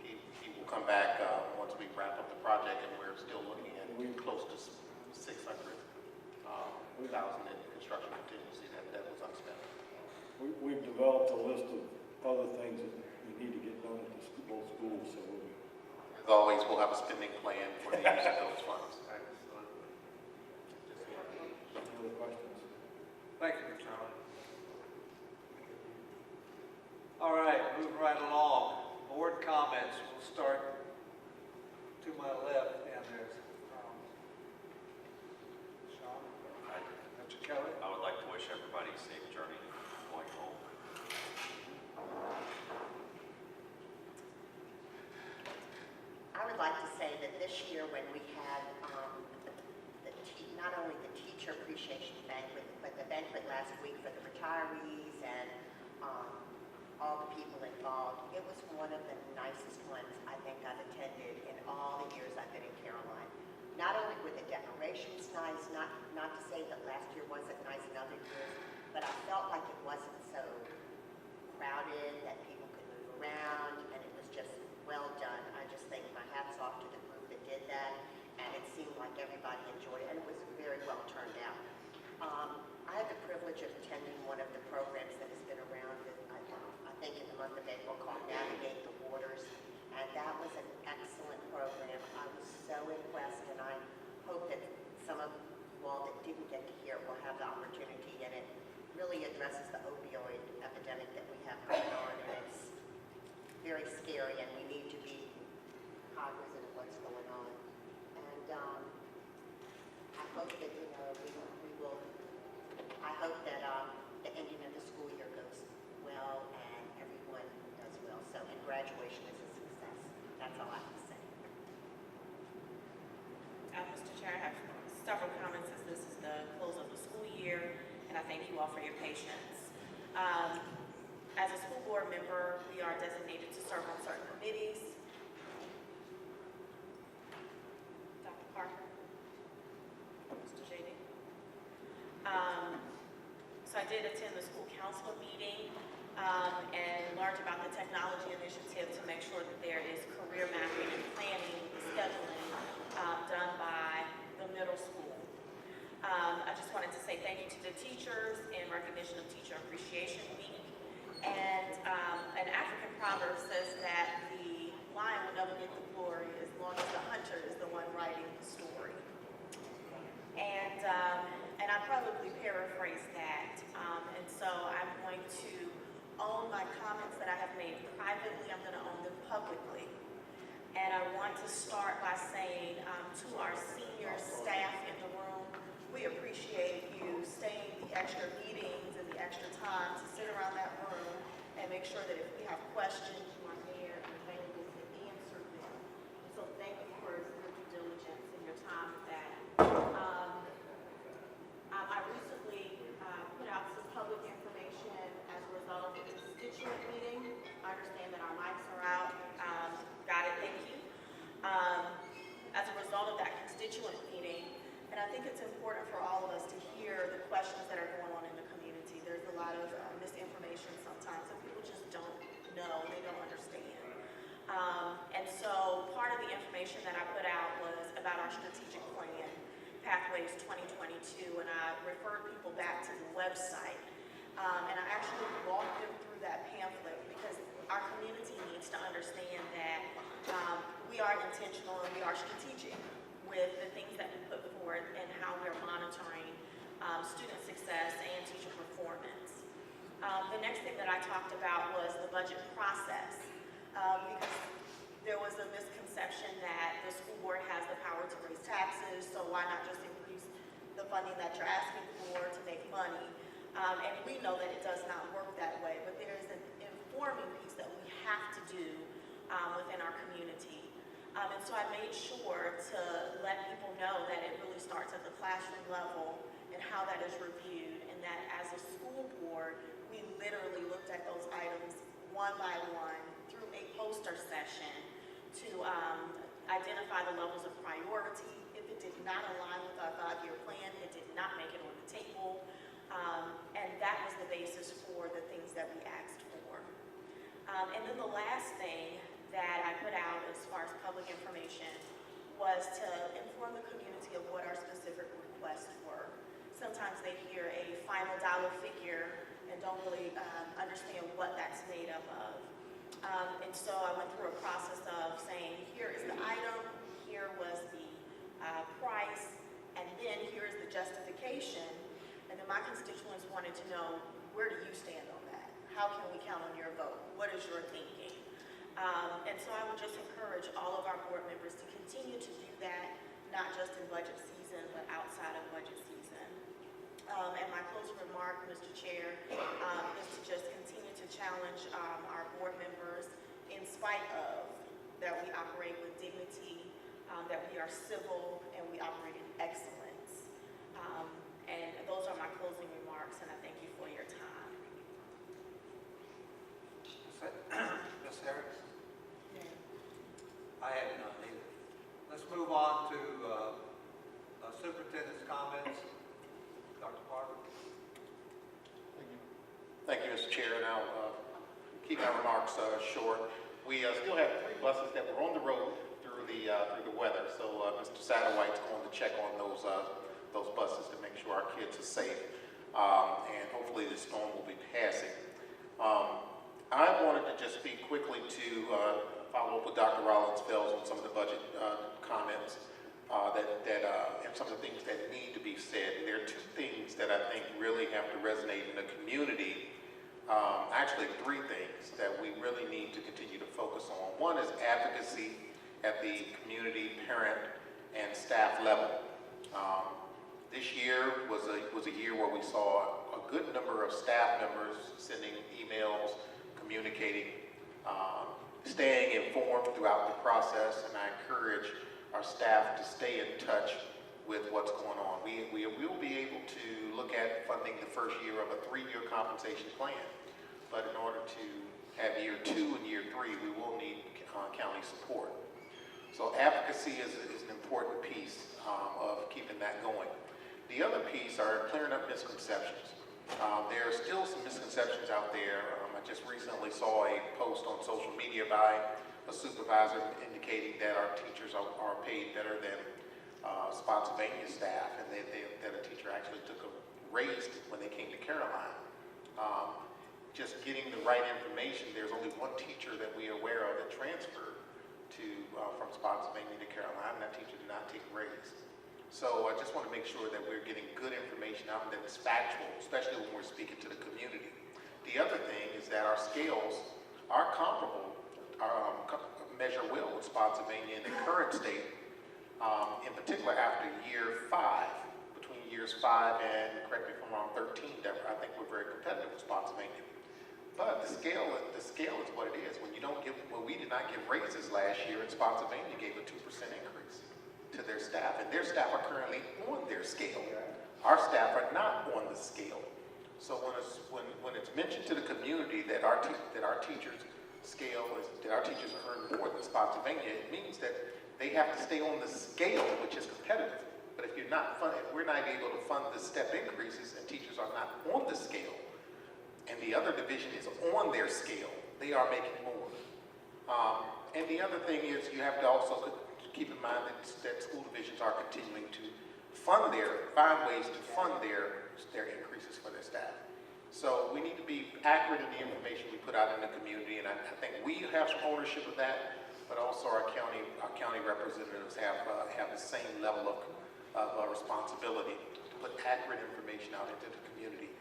he will come back once we wrap up the project, and we're still looking at close to 600,000 in construction contingency that was unspent. We've developed a list of other things that we need to get done at the both schools. So as always, we'll have a spending plan for the use of those funds. Any other questions? Thank you, Mr. Honan. All right, moving right along. Board comments. We'll start to my left, and there's Sean. Mr. Kelly. I would like to wish everybody a safe journey going home. I would like to say that this year when we had not only the teacher appreciation banquet, but the banquet last week for the retirees and all the people involved, it was one of the nicest ones I think I've attended in all the years I've been in Caroline. Not only were the decorations nice, not to say that last year wasn't nice in other years, but I felt like it wasn't so crowded, that people could move around, and it was just well done. I just think my hat's off to the group that did that, and it seemed like everybody enjoyed it, and it was very well turned out. I had the privilege of attending one of the programs that has been around, I think in the month of April, called Navigate the Waters, and that was an excellent program. I was so impressed, and I hope that some of you all that didn't get to hear it will have the opportunity, and it really addresses the opioid epidemic that we have going on, and it's very scary, and we need to be cognizant of what's going on. And I hope that, we will, I hope that the ending of the school year goes well and everyone does well. So, and graduation is a success. That's all I have to say. Mr. Chair, I have several comments as this is the close of the school year, and I thank you all for your patience. As a school board member, we are designated to serve on certain committees. Dr. Parker, Mr. JD. So I did attend the school council meeting and learned about the technology initiative to make sure that there is career mapping and planning, scheduling done by the middle school. I just wanted to say thank you to the teachers in recognition of Teacher Appreciation Week. And an African proverb says that the lion will never get the glory as long as the hunter is the one writing the story. And I probably paraphrase that. And so I'm going to own my comments that I have made privately. I'm going to own them publicly. And I want to start by saying to our senior staff in the room, we appreciate you staying the extra meetings and the extra time to sit around that room and make sure that if we have questions, you are there and available to answer them. So thank you for your due diligence and your time with that. I recently put out some public information as a result of the constituent meeting. I understand that our mics are out. Got it, thank you. As a result of that constituent meeting, and I think it's important for all of us to hear the questions that are going on in the community. There's a lot of misinformation sometimes, and people just don't know, they don't understand. And so part of the information that I put out was about our strategic plan, Pathways 2022, and I referred people back to the website. And I actually walked them through that pamphlet because our community needs to understand that we are intentional and we are strategic with the things that we put forward and how we're monitoring student success and teacher performance. The next thing that I talked about was the budget process, because there was a misconception that the school board has the power to raise taxes, so why not just increase the funding that you're asking for to make money? And we know that it does not work that way, but there is an informing piece that we have to do within our community. And so I made sure to let people know that it really starts at the classroom level and how that is reviewed, and that as a school board, we literally looked at those items one by one through a poster session to identify the levels of priority. If it did not align with our 5-year plan, it did not make it on the table. And that was the basis for the things that we asked for. And then the last thing that I put out as far as public information was to inform the community of what our specific requests were. Sometimes they hear a final dollar figure and don't really understand what that's made up of. And so I went through a process of saying, here is the item, here was the price, and then here is the justification. And then my constituents wanted to know, where do you stand on that? How can we count on your vote? What is your thinking? And so I would just encourage all of our board members to continue to do that, not just in budget season, but outside of budget season. And my closing remark, Mr. Chair, is to just continue to challenge our board members in spite of that we operate with dignity, that we are civil, and we operate in excellence. And those are my closing remarks, and I thank you for your time. Ms. Harris? I have none either. Let's move on to Superintendent's Comments. Dr. Parker? Thank you, Mr. Chair, and I'll keep my remarks short. We still have 3 buses that were on the road through the weather, so Mr. Satterwhite's going to check on those buses to make sure our kids are safe, and hopefully the storm will be passing. I wanted to just speak quickly to follow up with Dr. Rollins-Fells on some of the budget comments and some of the things that need to be said. And there are 2 things that I think really have to resonate in the community. Actually 3 things that we really need to continue to focus on. One is advocacy at the community, parent, and staff level. This year was a year where we saw a good number of staff members sending emails, communicating, staying informed throughout the process, and I encourage our staff to stay in touch with what's going on. We will be able to look at funding the first year of a 3-year compensation plan, but in order to have year 2 and year 3, we will need county support. So advocacy is an important piece of keeping that going. The other piece are clearing up misconceptions. There are still some misconceptions out there. I just recently saw a post on social media by a supervisor indicating that our teachers are paid better than Spotsylvania staff, and that a teacher actually took a raise when they came to Caroline. Just getting the right information, there's only 1 teacher that we are aware of that transferred from Spotsylvania to Caroline, and that teacher did not take a raise. So I just want to make sure that we're getting good information out and that it's factual, especially when we're speaking to the community. The other thing is that our scales are comparable, measure well with Spotsylvania in the current state, in particular after year 5, between years 5 and, correct me if I'm wrong, 13, that I think we're very competitive with Spotsylvania. But the scale is what it is. When we did not give raises last year, and Spotsylvania gave a 2% increase to their staff, and their staff are currently on their scale. Our staff are not on the scale. So when it's mentioned to the community that our teachers earn more than Spotsylvania, it means that they have to stay on the scale, which is competitive. But if we're not able to fund the step increases, and teachers are not on the scale, and the other division is on their scale, they are making more. And the other thing is you have to also keep in mind that school divisions are continuing to find ways to fund their increases for their staff. So we need to be accurate in the information we put out in the community, and I think we have some ownership of that, but also our county representatives have the same level of responsibility to put accurate information out into the community.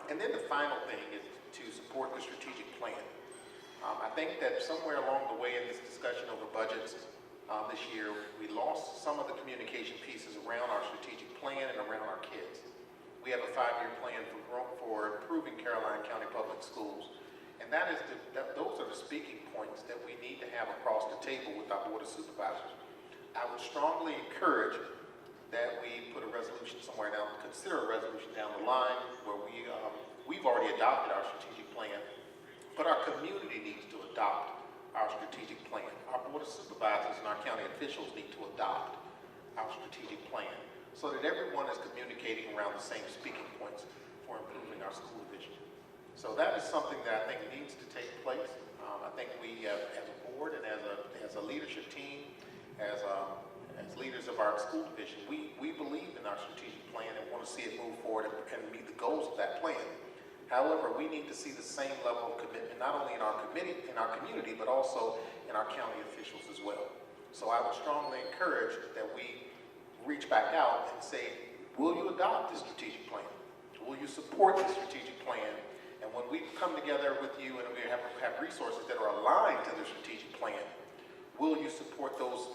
And then the final thing is to support the strategic plan. I think that somewhere along the way in this discussion over budgets this year, we lost some of the communication pieces around our strategic plan and around our kids. We have a 5-year plan for improving Caroline County Public Schools, and those are the speaking points that we need to have across the table with our Board of Supervisors. I would strongly encourage that we put a resolution somewhere down, consider a resolution down the line where we've already adopted our strategic plan, but our community needs to adopt our strategic plan. Our Board of Supervisors and our county officials need to adopt our strategic plan so that everyone is communicating around the same speaking points for improving our school division. So that is something that I think needs to take place. I think we, as a board and as a leadership team, as leaders of our school division, we believe in our strategic plan and want to see it move forward and meet the goals of that plan. However, we need to see the same level of commitment, not only in our community, but also in our county officials as well. So I would strongly encourage that we reach back out and say, will you adopt the strategic plan? Will you support the strategic plan? And when we come together with you and we have resources that are aligned to the strategic plan, will you support those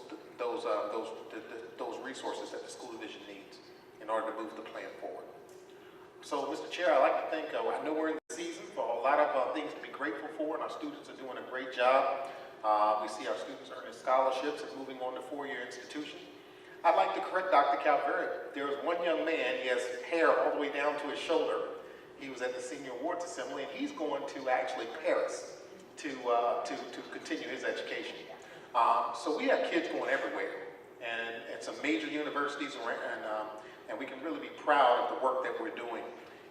resources that the school division needs in order to move the plan forward? So, Mr. Chair, I'd like to thank, I know we're in the season for a lot of things to be grateful for, and our students are doing a great job. We see our students earning scholarships and moving on to four-year institutions. I'd like to correct Dr. Calvert. There was one young man, he has hair all the way down to his shoulder. He was at the Senior Awards Assembly, and he's going to actually Paris to continue his education. So we have kids going everywhere, and at some major universities, and we can really be proud of the work that we're doing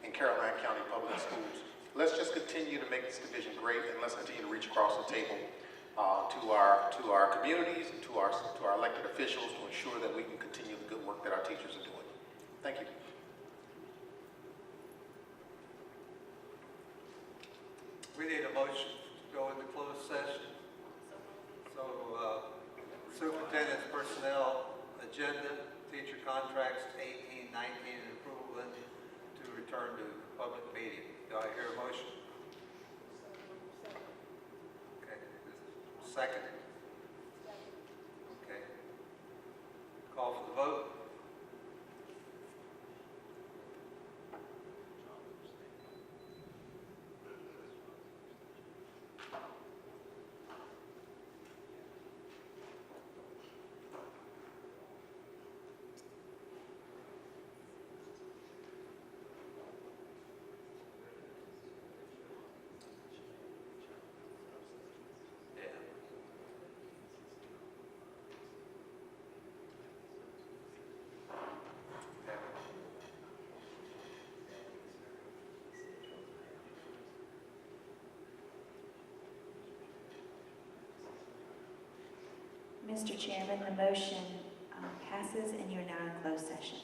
in Caroline County Public Schools. Let's just continue to make this division great, and let's continue to reach across the table to our communities and to our elected officials to ensure that we can continue the good work that our teachers are doing. Thank you. We need a motion to go into closed session. So, superintendent's personnel agenda, teacher contracts 18, 19, and approval then to return to public meeting. Do I hear a motion? Okay. Second? Okay. Call for the vote. Mr. Chairman, the motion passes and you're now in closed session.